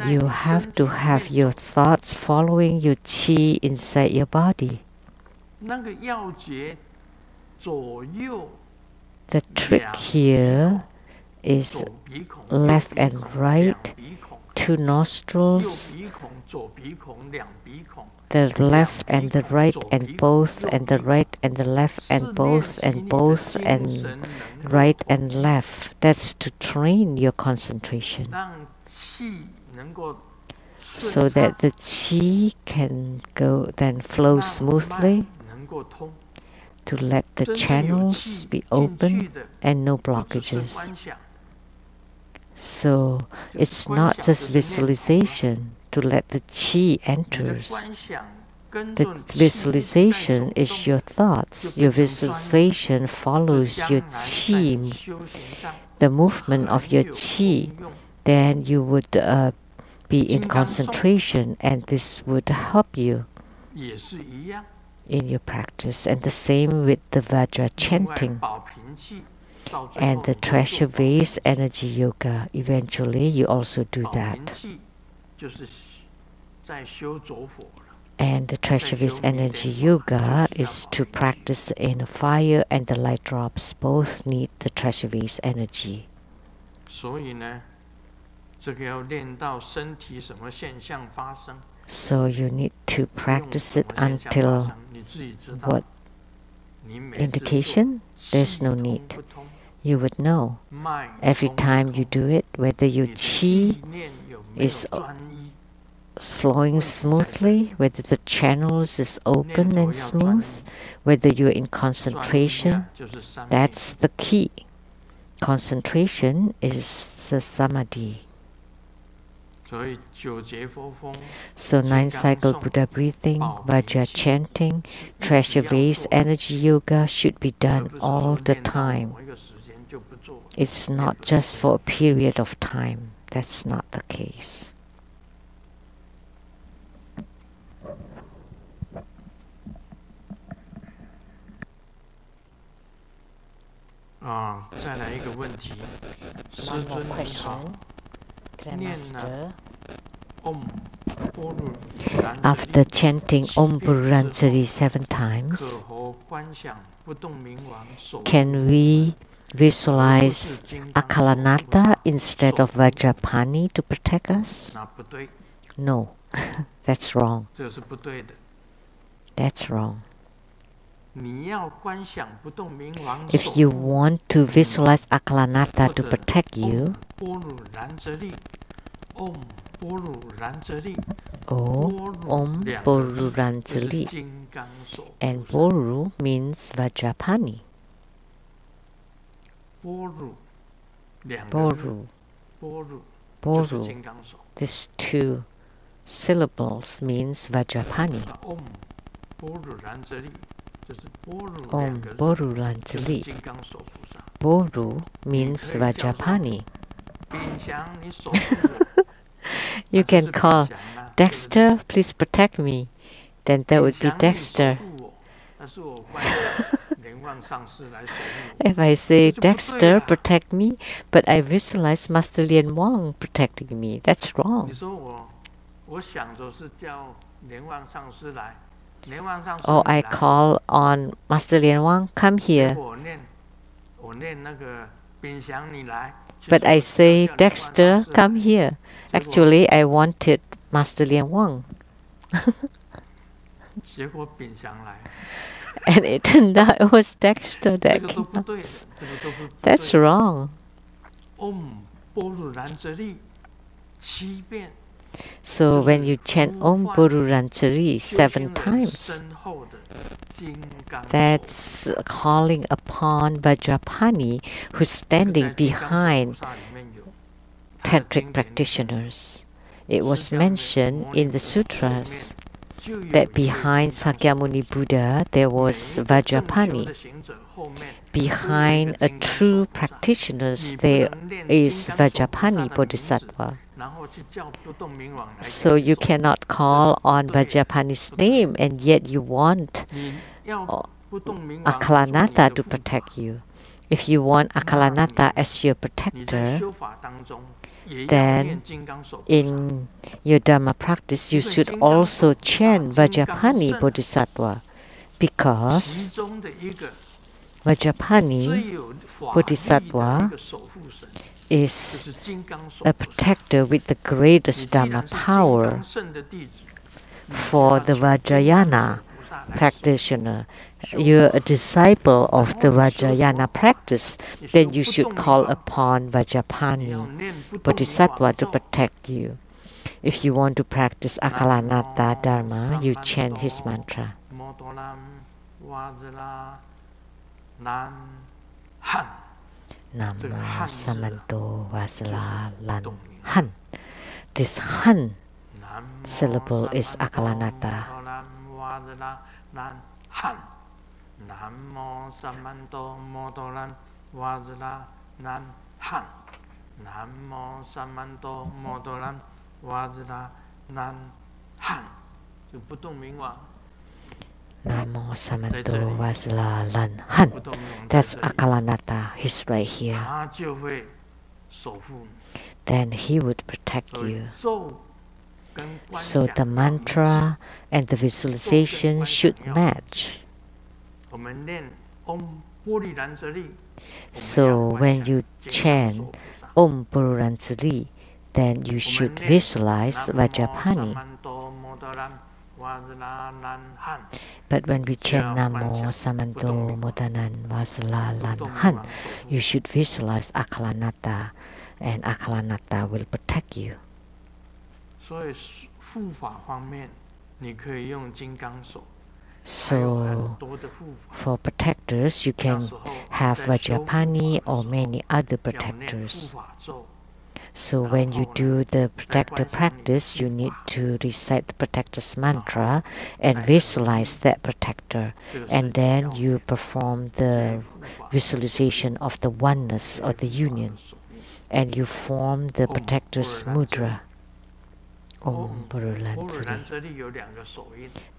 You have to have your thoughts following your qi inside your body. The trick here is left and right, 2 nostrils, the left and the right and both, and the right and the left and both, and both and right and left. That's to train your concentration. so that the qi can go then flow smoothly, to let the channels be open and no blockages. So it's not just visualization to let the qi enters. The visualization is your thoughts. Your visualization follows your qi, the movement of your qi. Then you would be in concentration, and this would help you in your practice. And the same with the Vajra chanting and the treasure vase energy yoga. Eventually you also do that. And the treasure vase energy yoga is to practice the inner fire, and the light drops both need the treasure vase energy. So you need to practice it until what indication? There's no need. You would know every time you do it whether your qi is flowing smoothly, whether the channels is open and smooth, whether you're in concentration. That's the key. Concentration is the samadhi. So 9 cycle Buddha breathing, Vajra chanting, treasure vase energy yoga should be done all the time. It's not just for a period of time. That's not the case. One more question. Master, after chanting Om Pururanjali 7 times, can we visualize Akalanata instead of Vajrapani to protect us? No, that's wrong. That's wrong. If you want to visualize Akalanata to protect you, Om Pururanjali, and Boru means Vajrapani. Boru. These 2 syllables means Vajrapani. Om Pururanjali. Boru means Vajrapani. You can call, Dexter, please protect me. Then that would be Dexter. If I say, Dexter, protect me, but I visualize Master Lian Wang protecting me, that's wrong. Or I call on Master Lian Wang, come here. But I say, Dexter, come here. Actually, I wanted Master Lian Wang. And it turned out it was Dexter that came up. That's wrong. So when you chant Om Pururanjali 7 times, that's calling upon Vajrapani who's standing behind tantric practitioners. It was mentioned in the sutras that behind Sakyamuni Buddha there was Vajrapani. Behind a true practitioner there is Vajrapani Bodhisattva. So you cannot call on Vajrapani's name and yet you want Akalanata to protect you. If you want Akalanata as your protector, then in your Dharma practice you should also chant Vajrapani Bodhisattva, because Vajrapani Bodhisattva is a protector with the greatest Dharma power. For the Vajrayana practitioner, you're a disciple of the Vajrayana practice, then you should call upon Vajrapani Bodhisattva to protect you. If you want to practice Akalanata Dharma, you chant his mantra. Namo Samanto Vasala Lan Han. This Han syllable is Akalanata. Namo Samanto Motoran Vajra Nan Han. Namo Samanto Motoran Vajra Nan Han. 就不动明王。 Namo Samanto Vasala Lan Han. That's Akalanata. He's right here. 他就会守护你。 Then he would protect you. 咒跟观 So 想 the 要一 mantra 起。 and the visualization should match. 我们念 Om 波利兰哲利。 So when you chant Om Pururanjali, then you should visualize Vajrapani. But when we chant Namo Samanto Modanan Vasala Lan Han, you should visualize Akalanata, and Akalanata will protect you. 所以护法方面，你可以用金刚手。 So for protectors, you can have Vajrapani or many other protectors. So when you do the protector practice, you need to recite the protector's mantra and visualize that protector. And then you perform the visualization of the oneness or the union. And you form the protector's mudra. Om Pururanjali.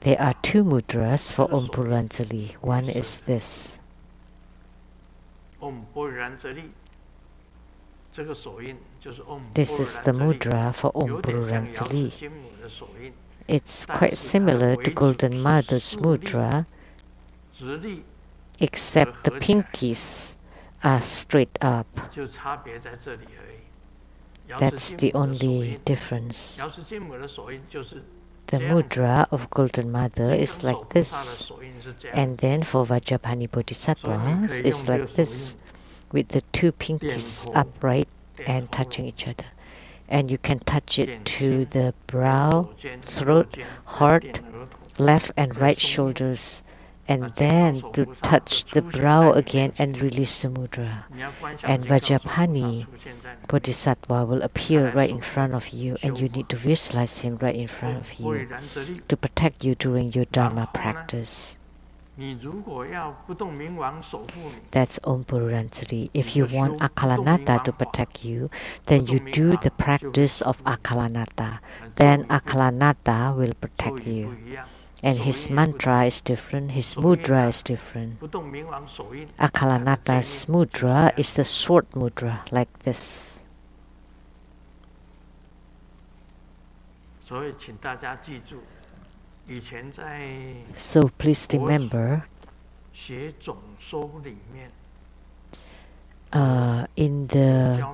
There are two mudras for Om Pururanjali. One is this. This is the mudra for Om Pururanjali. It's quite similar to Golden Mother's mudra, except the pinkies are straight up. That's the only difference. The mudra of Golden Mother is like this, and then for Vajrapani Bodhisattvas is like this, with the two pinkies upright and touching each other. And you can touch it to the brow, throat, heart, left and right shoulders, and then to touch the brow again and release the mudra. And Vajrapani Bodhisattva will appear right in front of you, and you need to visualize him right in front of you to protect you during your Dharma practice. That's Om Pururanjali. If you want Akalanata to protect you, then you do the practice of Akalanata. Then Akalanata will protect you. And his mantra is different, his mudra is different. Akalanata's mudra is the sword mudra, like this. So please remember, in the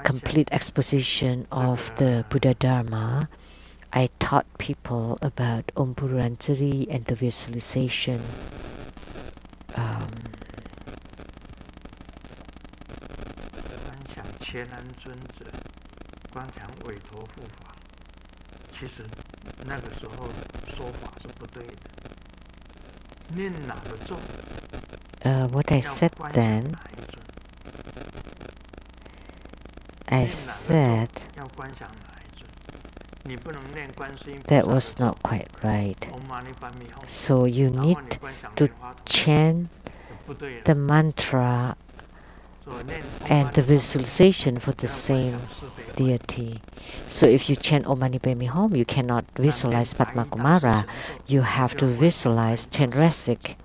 complete exposition of the Buddha Dharma, I taught people about Om Pururanjali and the visualization. What I said then, I said that was not quite right. So you need to chant the mantra and the visualization for the same deity. So if you chant Om Mani Padme Hum, you cannot visualize Padma Kumara. You have to visualize Chandrasik.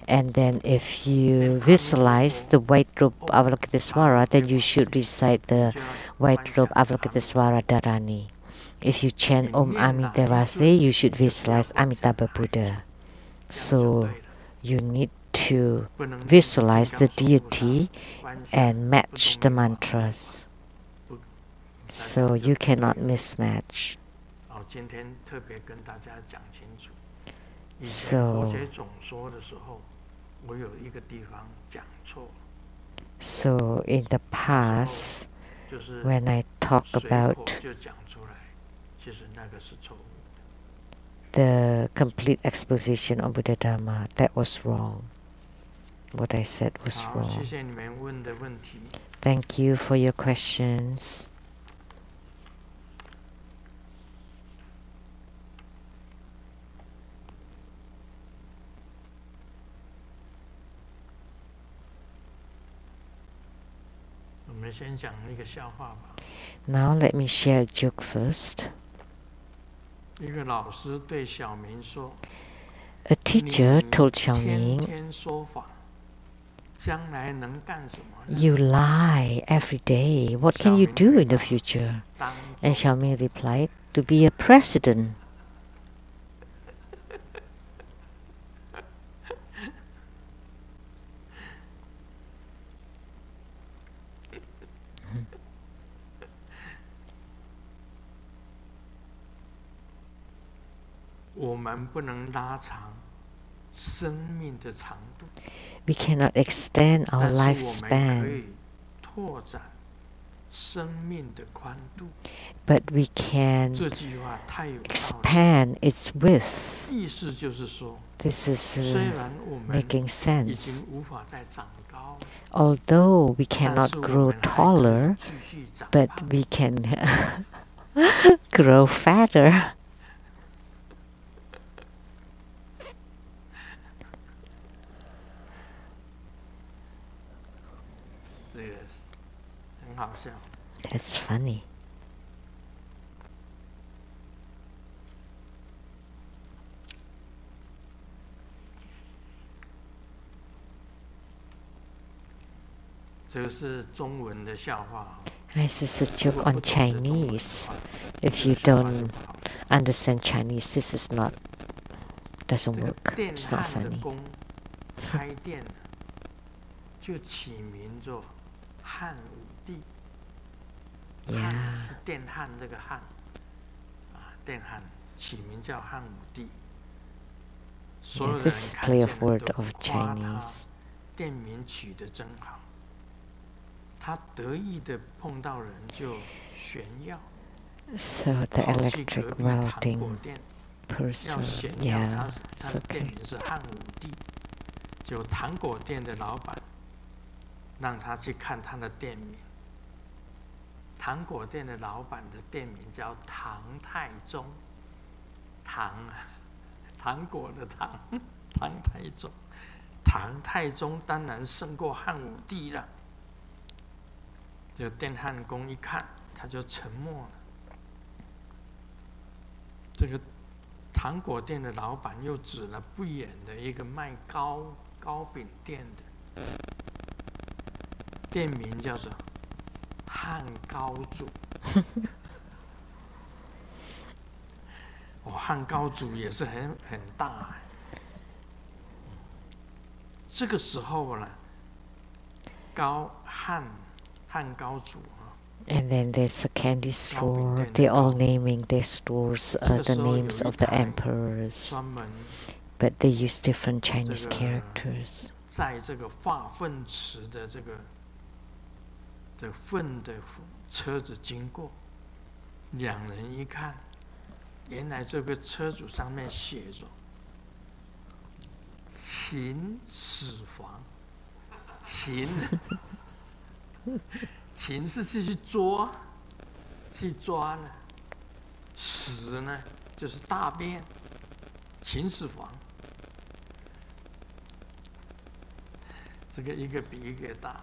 And then if you visualize the white robe Avalokitesvara, then you should recite the white robe Avalokitesvara Dharani. If you chant Om Amitabhase, you should visualize Amitabha Buddha. So you need to visualize the deity and match the mantras. So you cannot mismatch. So in the past, when I talk about the complete exposition of Buddha Dharma, that was wrong. What I said was wrong. Thank you for your questions. Now let me share a joke first. A teacher told Xiaoming, "You lie every day. What can you do in the future?" And Xiaoming replied, "To be a president." We cannot extend our lifespan, but we can expand its width. This is making sense. Although we cannot grow taller, but we can grow fatter. That's funny. This is a joke on Chinese. If you don't understand Chinese, this is not, doesn't work. It's not funny. Yeah. Yeah, this is play of word of Chinese. So the electric welding person, yeah, it's okay. 就糖果店的老板让他去看他的店名，糖果店的老板的店名叫唐太宗，糖果的糖，唐太宗，唐太宗当然胜过汉武帝了。这个电焊工一看，他就沉默了。这个糖果店的老板又指了不远的一个卖糕饼店的，店名叫做汉高祖。哦，汉高祖也是很大。这个时候呢，汉高祖。And then there's a candy store. They're all naming their stores the names of the emperors, but they use different Chinese characters. 在这个化粪池的这粪的车子经过，两人一看，原来这个车主上面写着“秦始皇”，秦是去抓呢，屎呢就是大便，秦始皇。这个一个比一个大。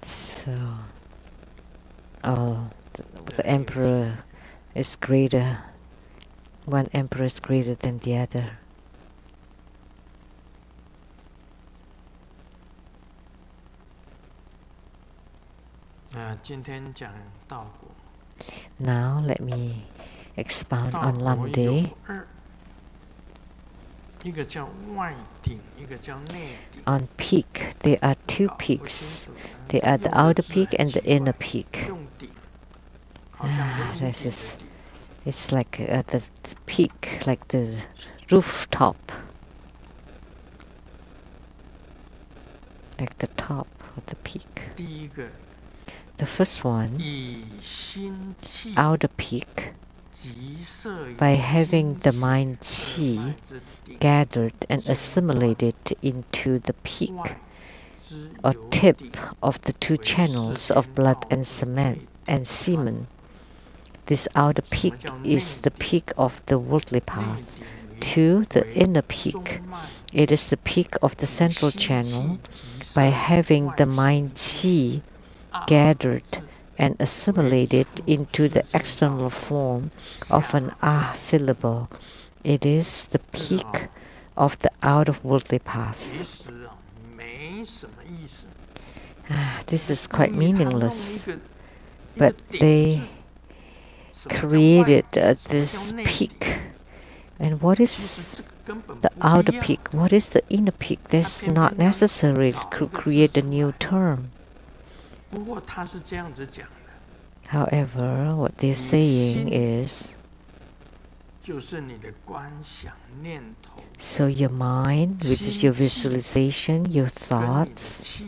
So, the emperor is greater. One emperor is greater than the other. Now let me expound on Lamdre. On peak, there are two peaks. There are the outer peak and the inner peak. It's like the peak, like the rooftop, like the top of the peak. The first one, outer peak, by having the mind qi gathered and assimilated into the peak or tip of the two channels of blood and semen. This outer peak is the peak of the worldly path. 2. The inner peak. It is the peak of the central channel by having the mind qi gathered and assimilated into the external form of an ah syllable. It is the peak of the out-of-worldly path. This is quite meaningless, but they created this peak. And what is the outer peak? What is the inner peak? That's not necessary to create a new term. However, what they're saying is, so your mind, which is your visualization, your thoughts,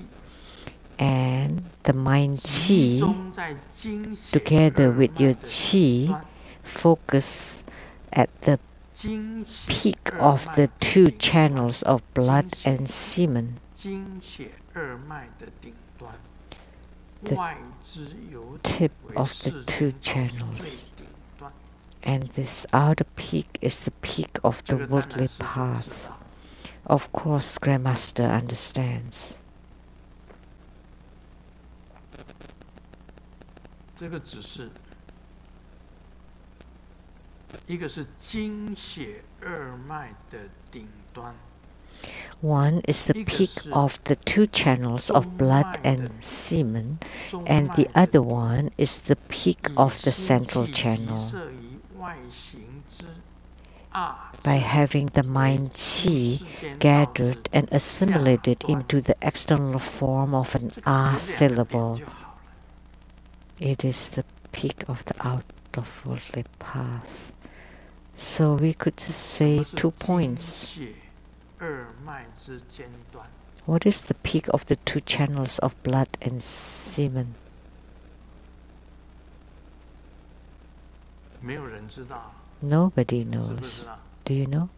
and the mind qi, together with your qi, focus at the peak of the two channels of blood and semen. The tip of the two channels. And this outer peak is the peak of the worldly path. Of course, Grandmaster understands. One is the peak of the two channels of blood and semen, and the other one is the peak of the central channel. By having the mind qi gathered and assimilated into the external form of an ah syllable, it is the peak of the out-of-worldly path. So we could just say 2 points. What is the peak of the two channels of blood and semen? Nobody knows. Do you know?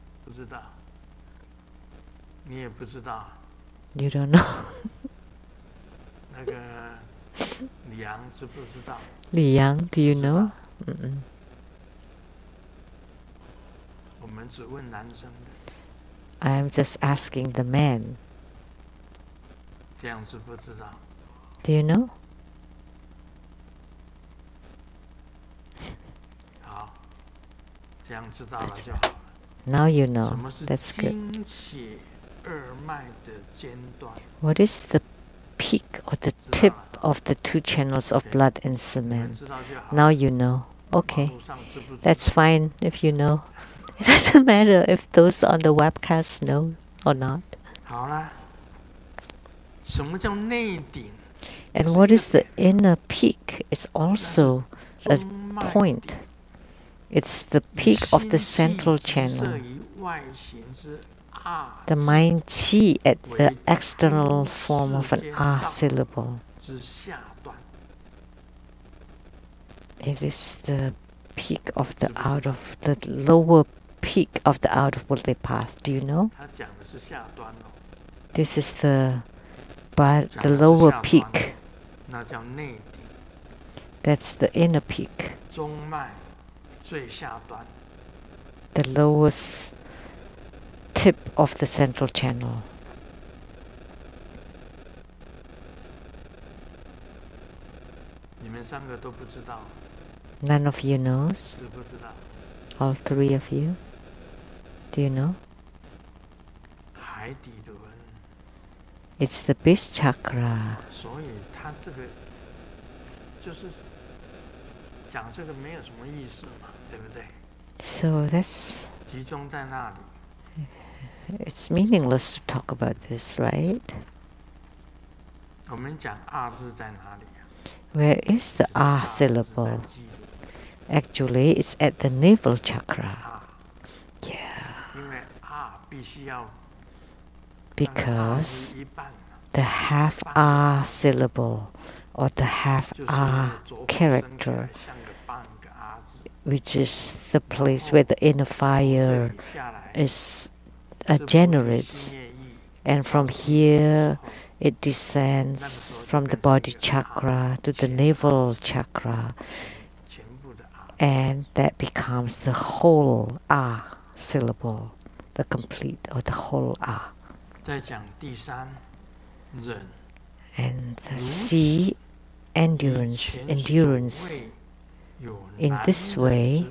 You don't know. Li Yang, do you know? I'm just asking the man. Do you know? Now you know. That's good. What is the peak or the tip of the two channels of blood and semen? Now you know. Okay. That's fine if you know. It doesn't matter if those on the webcast know or not. And what is the inner peak? It's also a point. It's the peak of the central channel. The mind qi at the external form of an ah syllable. It is the peak of the lower peak of the out-of-worldly path. Do you know? This is the lower peak. That's the inner peak. The lowest tip of the central channel. None of you knows? All three of you? Do you know? It's the base chakra. So that's... It's meaningless to talk about this, right? Where is the ah syllable? Actually, it's at the navel chakra. Yeah. Because the half R syllable or the half R character, which is the place where the inner fire is generates, and from here it descends from the body chakra to the navel chakra, and that becomes the whole R syllable, the complete or the whole R. And the C, endurance. In this way,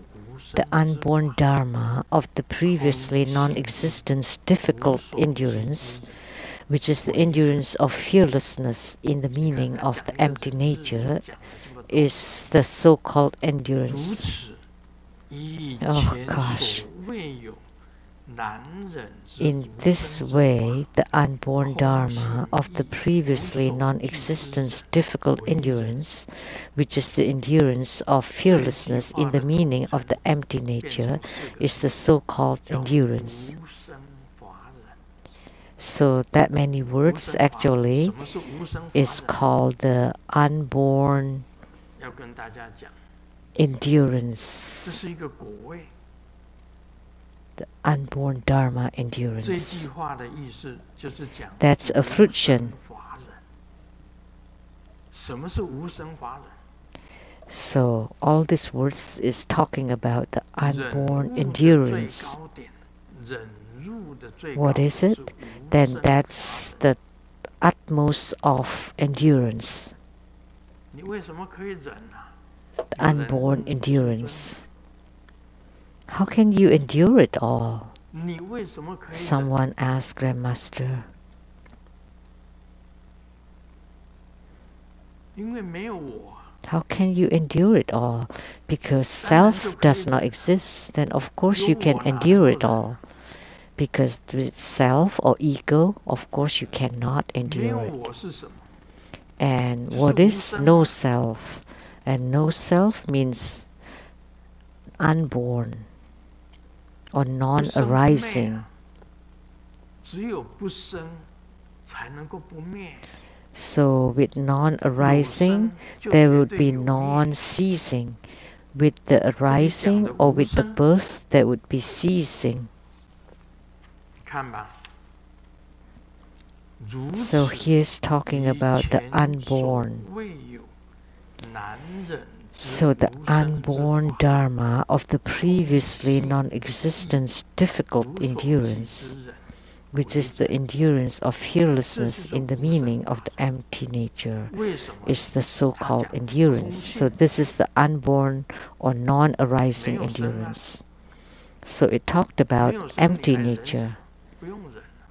the unborn dharma of the previously non-existent difficult endurance, which is the endurance of fearlessness in the meaning of the empty nature, is the so-called endurance. Oh gosh. In this way, the unborn dharma of the previously non-existent difficult endurance, which is the endurance of fearlessness in the meaning of the empty nature, is the so-called endurance. So that many words actually is called the unborn endurance. The unborn dharma endurance. That's a fruition. So all these words is talking about the unborn endurance. What is it? Then that's the utmost of endurance. The unborn endurance. How can you endure it all? Someone asked Grandmaster. How can you endure it all? Because self does not exist, then of course you can endure it all. Because with self or ego, of course you cannot endure it. And what is no self? And no self means unborn or non-arising. So with non-arising, there would be non-ceasing. With the arising or with the birth, there would be ceasing. So here's talking about the unborn. So the unborn dharma of the previously non-existent difficult endurance, which is the endurance of fearlessness in the meaning of the empty nature, is the so-called endurance. So this is the unborn or non-arising endurance. So it talked about empty nature.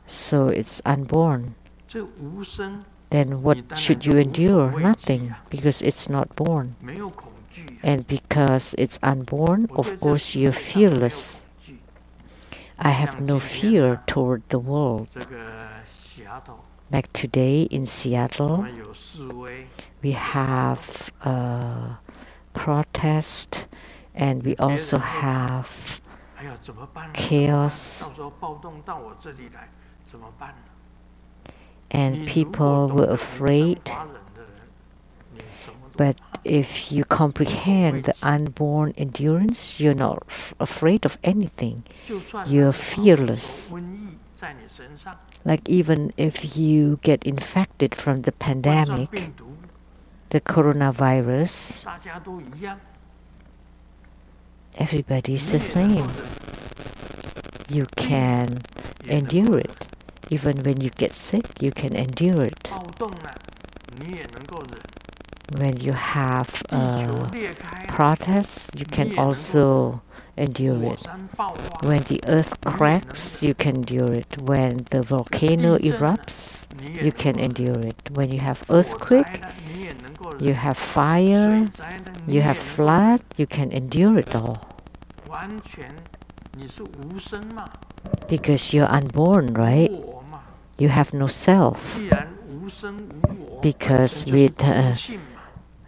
So it's unborn. Then what should you endure? Nothing, because it's not born. And because it's unborn, of course you're fearless. I have no fear toward the world. Like today in Seattle, we have a protest, and we also have chaos. And people were afraid. But if you comprehend the unborn endurance, you're not afraid of anything. You're fearless. Like even if you get infected from the pandemic, the coronavirus, everybody's the same. You can endure it. Even when you get sick, you can endure it. When you have protests, you can also endure it. When the earth cracks, you can endure it. When the volcano erupts, you can endure it. When you have earthquake, you have fire, you have flood, you can endure it all. Because you're unborn, right? You have no self. Because with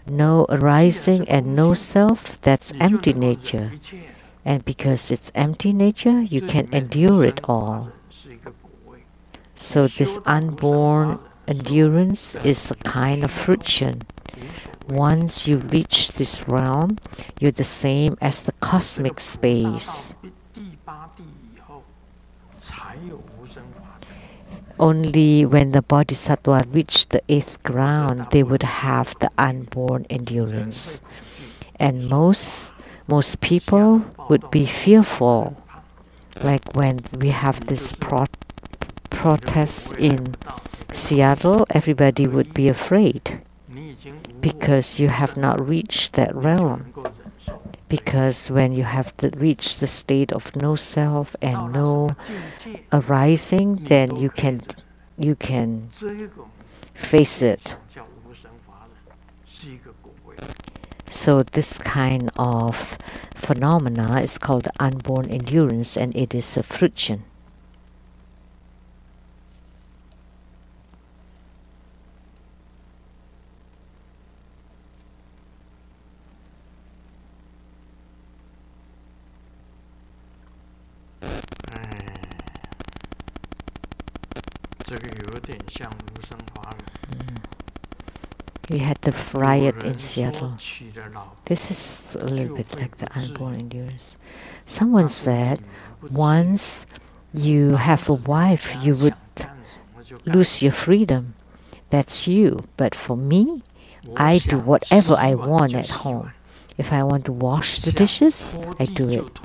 no arising and no self, that's empty nature. And because it's empty nature, you can endure it all. So this unborn endurance is a kind of fruition. Once you reach this realm, you're the same as the cosmic space. Only when the Bodhisattva reach the 8th ground, they would have the unborn endurance. And most people would be fearful. Like when we have this protest in Seattle, everybody would be afraid because you have not reached that realm. Because when you have reached the state of no self and no arising, then you can face it. So this kind of phenomena is called the unborn endurance, and it is a fruition. We had the riot in Seattle. This is a little bit like the unborn endurance. Someone said, once you have a wife, you would lose your freedom. That's you. But for me, I do whatever I want at home. If I want to wash the dishes, I do it.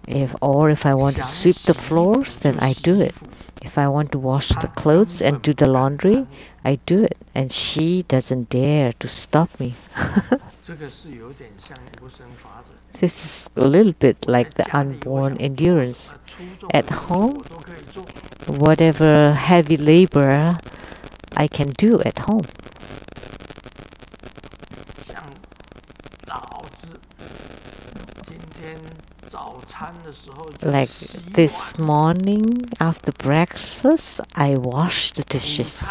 If I want to sweep the floors, then I do it. If I want to wash the clothes and do the laundry, I do it. And she doesn't dare to stop me. This is a little bit like the unborn endurance. At home, whatever heavy labor I can do at home. Like this morning after breakfast, I wash the dishes.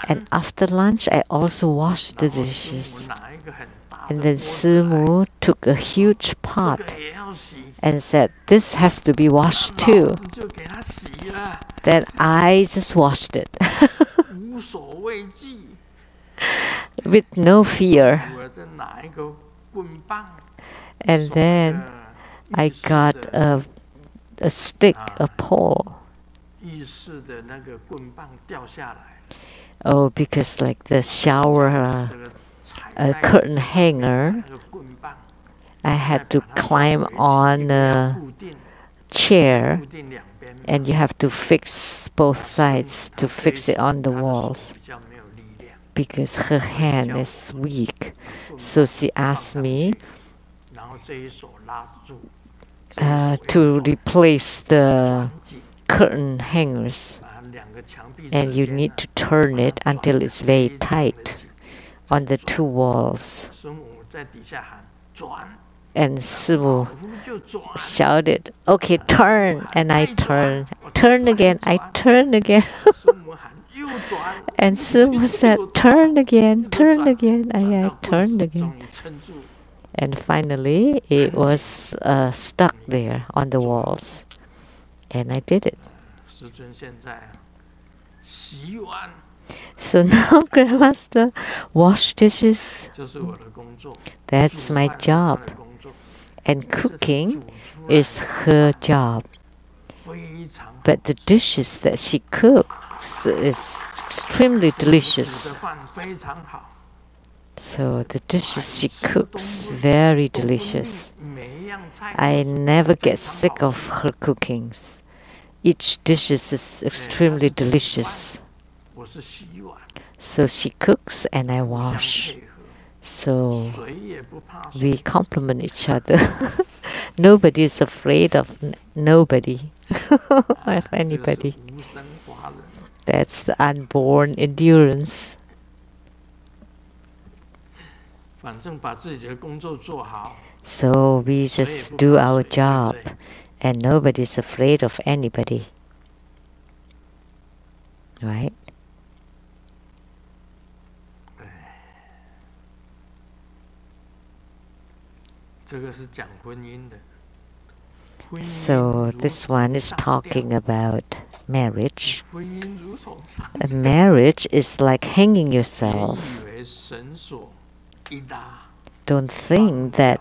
And after lunch, I also wash the dishes. And then Simu took a huge pot and said, this has to be washed too. Then I just washed it. With no fear. And then I got a stick, a pole. Oh, because like the shower curtain hanger, I had to climb on a chair, and you have to fix both sides to fix it on the walls. Because her hand is weak. So she asked me to replace the curtain hangers, and you need to turn it until it's very tight on the two walls. And Simu shouted, okay, turn. And I turn. Turn again. I turn again. And Simu said, turn again. Turn again. I turned again. And finally, it was stuck there on the walls. And I did it. So now, Grandmaster, wash dishes. That's my job. And cooking is her job. But the dishes that she cooks is extremely delicious. So the dishes she cooks, very delicious. I never get sick of her cookings. Each dish is extremely delicious. So she cooks and I wash. So we complement each other. Nobody is afraid of nobody, of anybody. That's the unborn endurance. So we just do our job, and nobody's afraid of anybody. Right? So this one is talking about marriage. 婚姻如同上 A marriage is like hanging yourself. 以为绳索一拉， Don't think that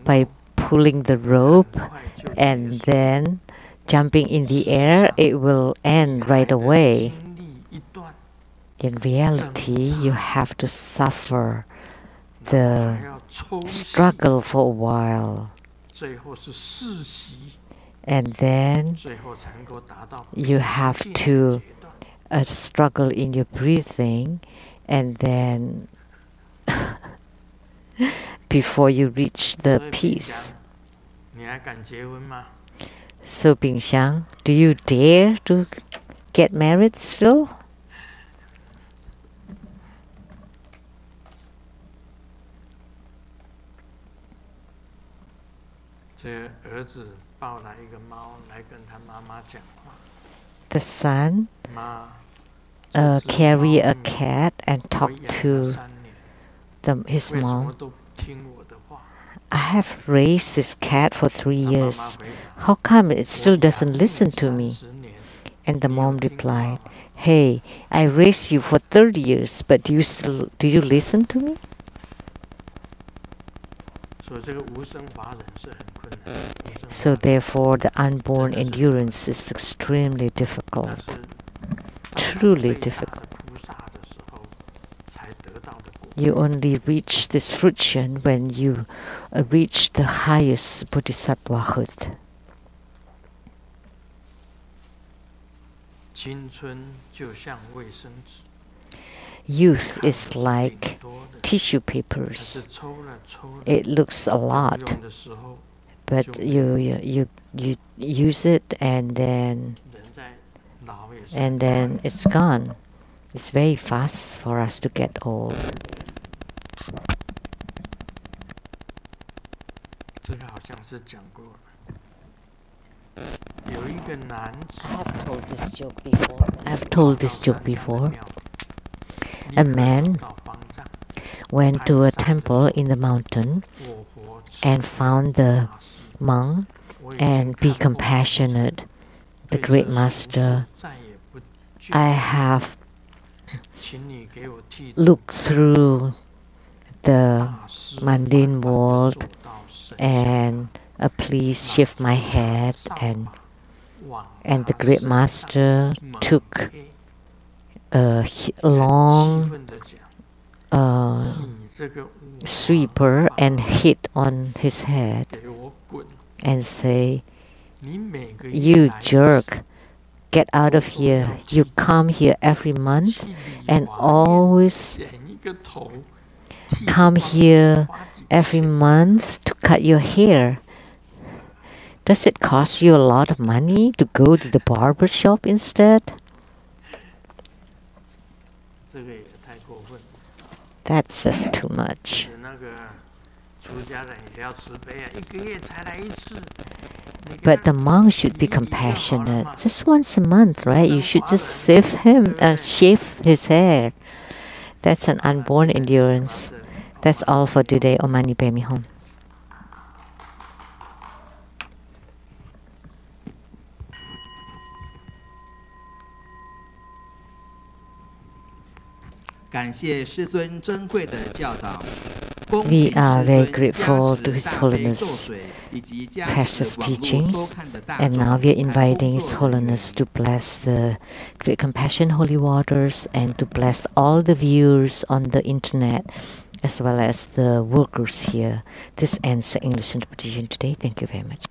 by pulling the rope and then jumping in the air, it will end right away. 经历一段， In reality, you have to suffer 还 the 要抽洗， struggle for a while, 最后是世袭， and then 最后才能够达到 you have 平静 to 的阶段。 struggle in your breathing, and then before you reach the 所以 peace. 你还敢结婚吗？ So Bingxiang, do you dare to get married still? 这个儿子抱来一个猫来跟他妈妈讲话， The son 妈，这只 carry a 猫咪 cat and 我 talk 养了 to 3年， his 为什么 mom. 都不听我的话？ I have raised this cat for 3他妈妈 years. 回答 How come it 我 still 养 doesn't 你 listen to me? 30年， And the 你有 mom 听话 replied, 吗？ Hey, I raised you for 30 years, but do you listen to me? 所以这个无生法忍是很困难的。无生法 So 忍 therefore, the unborn endurance is extremely 但 difficult. 是当 Truly 最大 difficult. 的菩萨的时候，才得到的果。 You only reach this fruition when you reach the highest bodhisattvahood. 青春就像卫生纸， Youth 看 is 着是 like 挺多的， tissue 可是 papers. 抽了抽了， It looks a 用 lot, 的时候， but 就没有。 you use it and then 人在老也是 and 很 then 快 it's gone. It's very fast for us to get old. 这个好像是讲过了。有一个男子 I've told this joke before. I've told this joke 到山上的 before. 庙， A 立刻 man 找到方丈， Went to a temple in the mountain 卧佛慈 and 悲 found the 大师， monk 我已经 and be 看破了 compassionate. The 对 great 这俗 master, 世再也不惧 I have 请你给我剃 looked through the 大师 mundane 反反地 world 做到神 and please shift my head, and the great master took a long sweeper and hit on his head and say, "You jerk, get out of here. You come here every month and always come here every month to cut your hair. Does it cost you a lot of money to go to the barber shop instead?" That's just too much. But the monk should be compassionate. Just once a month, right? You should just shave his hair. That's an unborn endurance. That's all for today. Om Mani Padme Hum. 感谢师尊珍贵的教导。 We are very grateful to His Holiness' precious teachings, and now we are inviting His Holiness to bless the Great Compassion Holy Waters and to bless all the viewers on the internet as well as the workers here. This ends the English interpretation today. Thank you very much.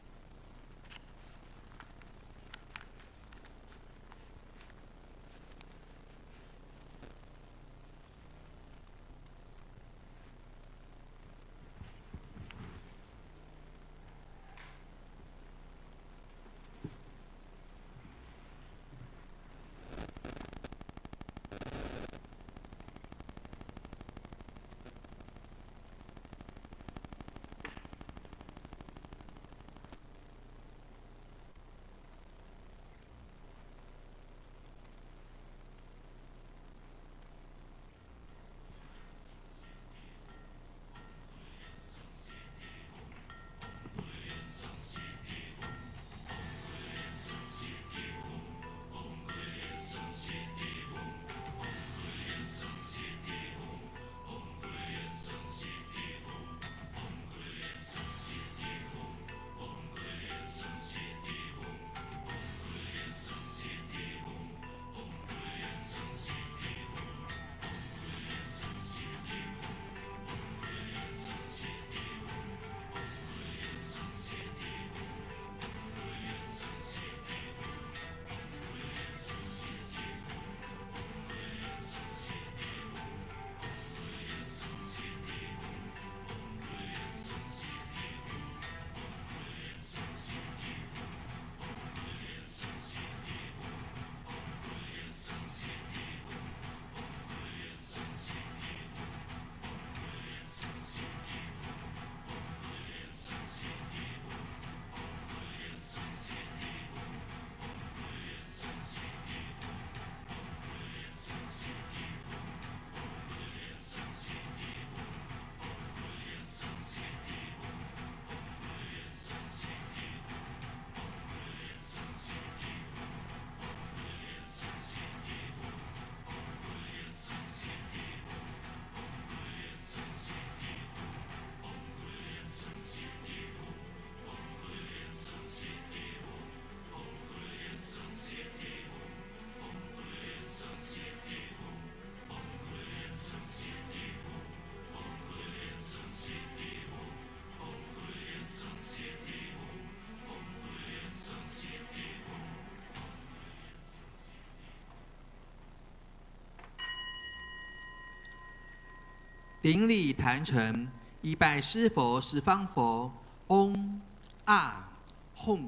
顶礼坛城，一拜师佛十方佛。嗡啊吽。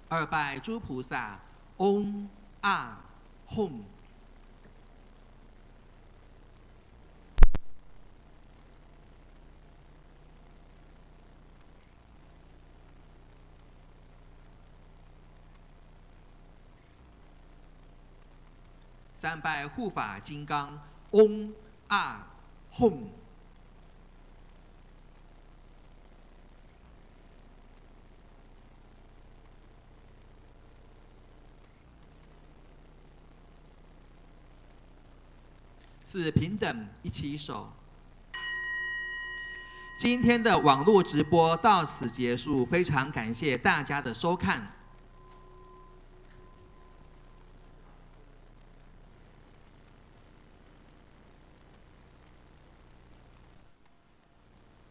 二拜诸菩萨。嗡啊吽。三拜护法金刚。嗡啊吽。四平等一起手。今天的网络直播到此结束，非常感谢大家的收看。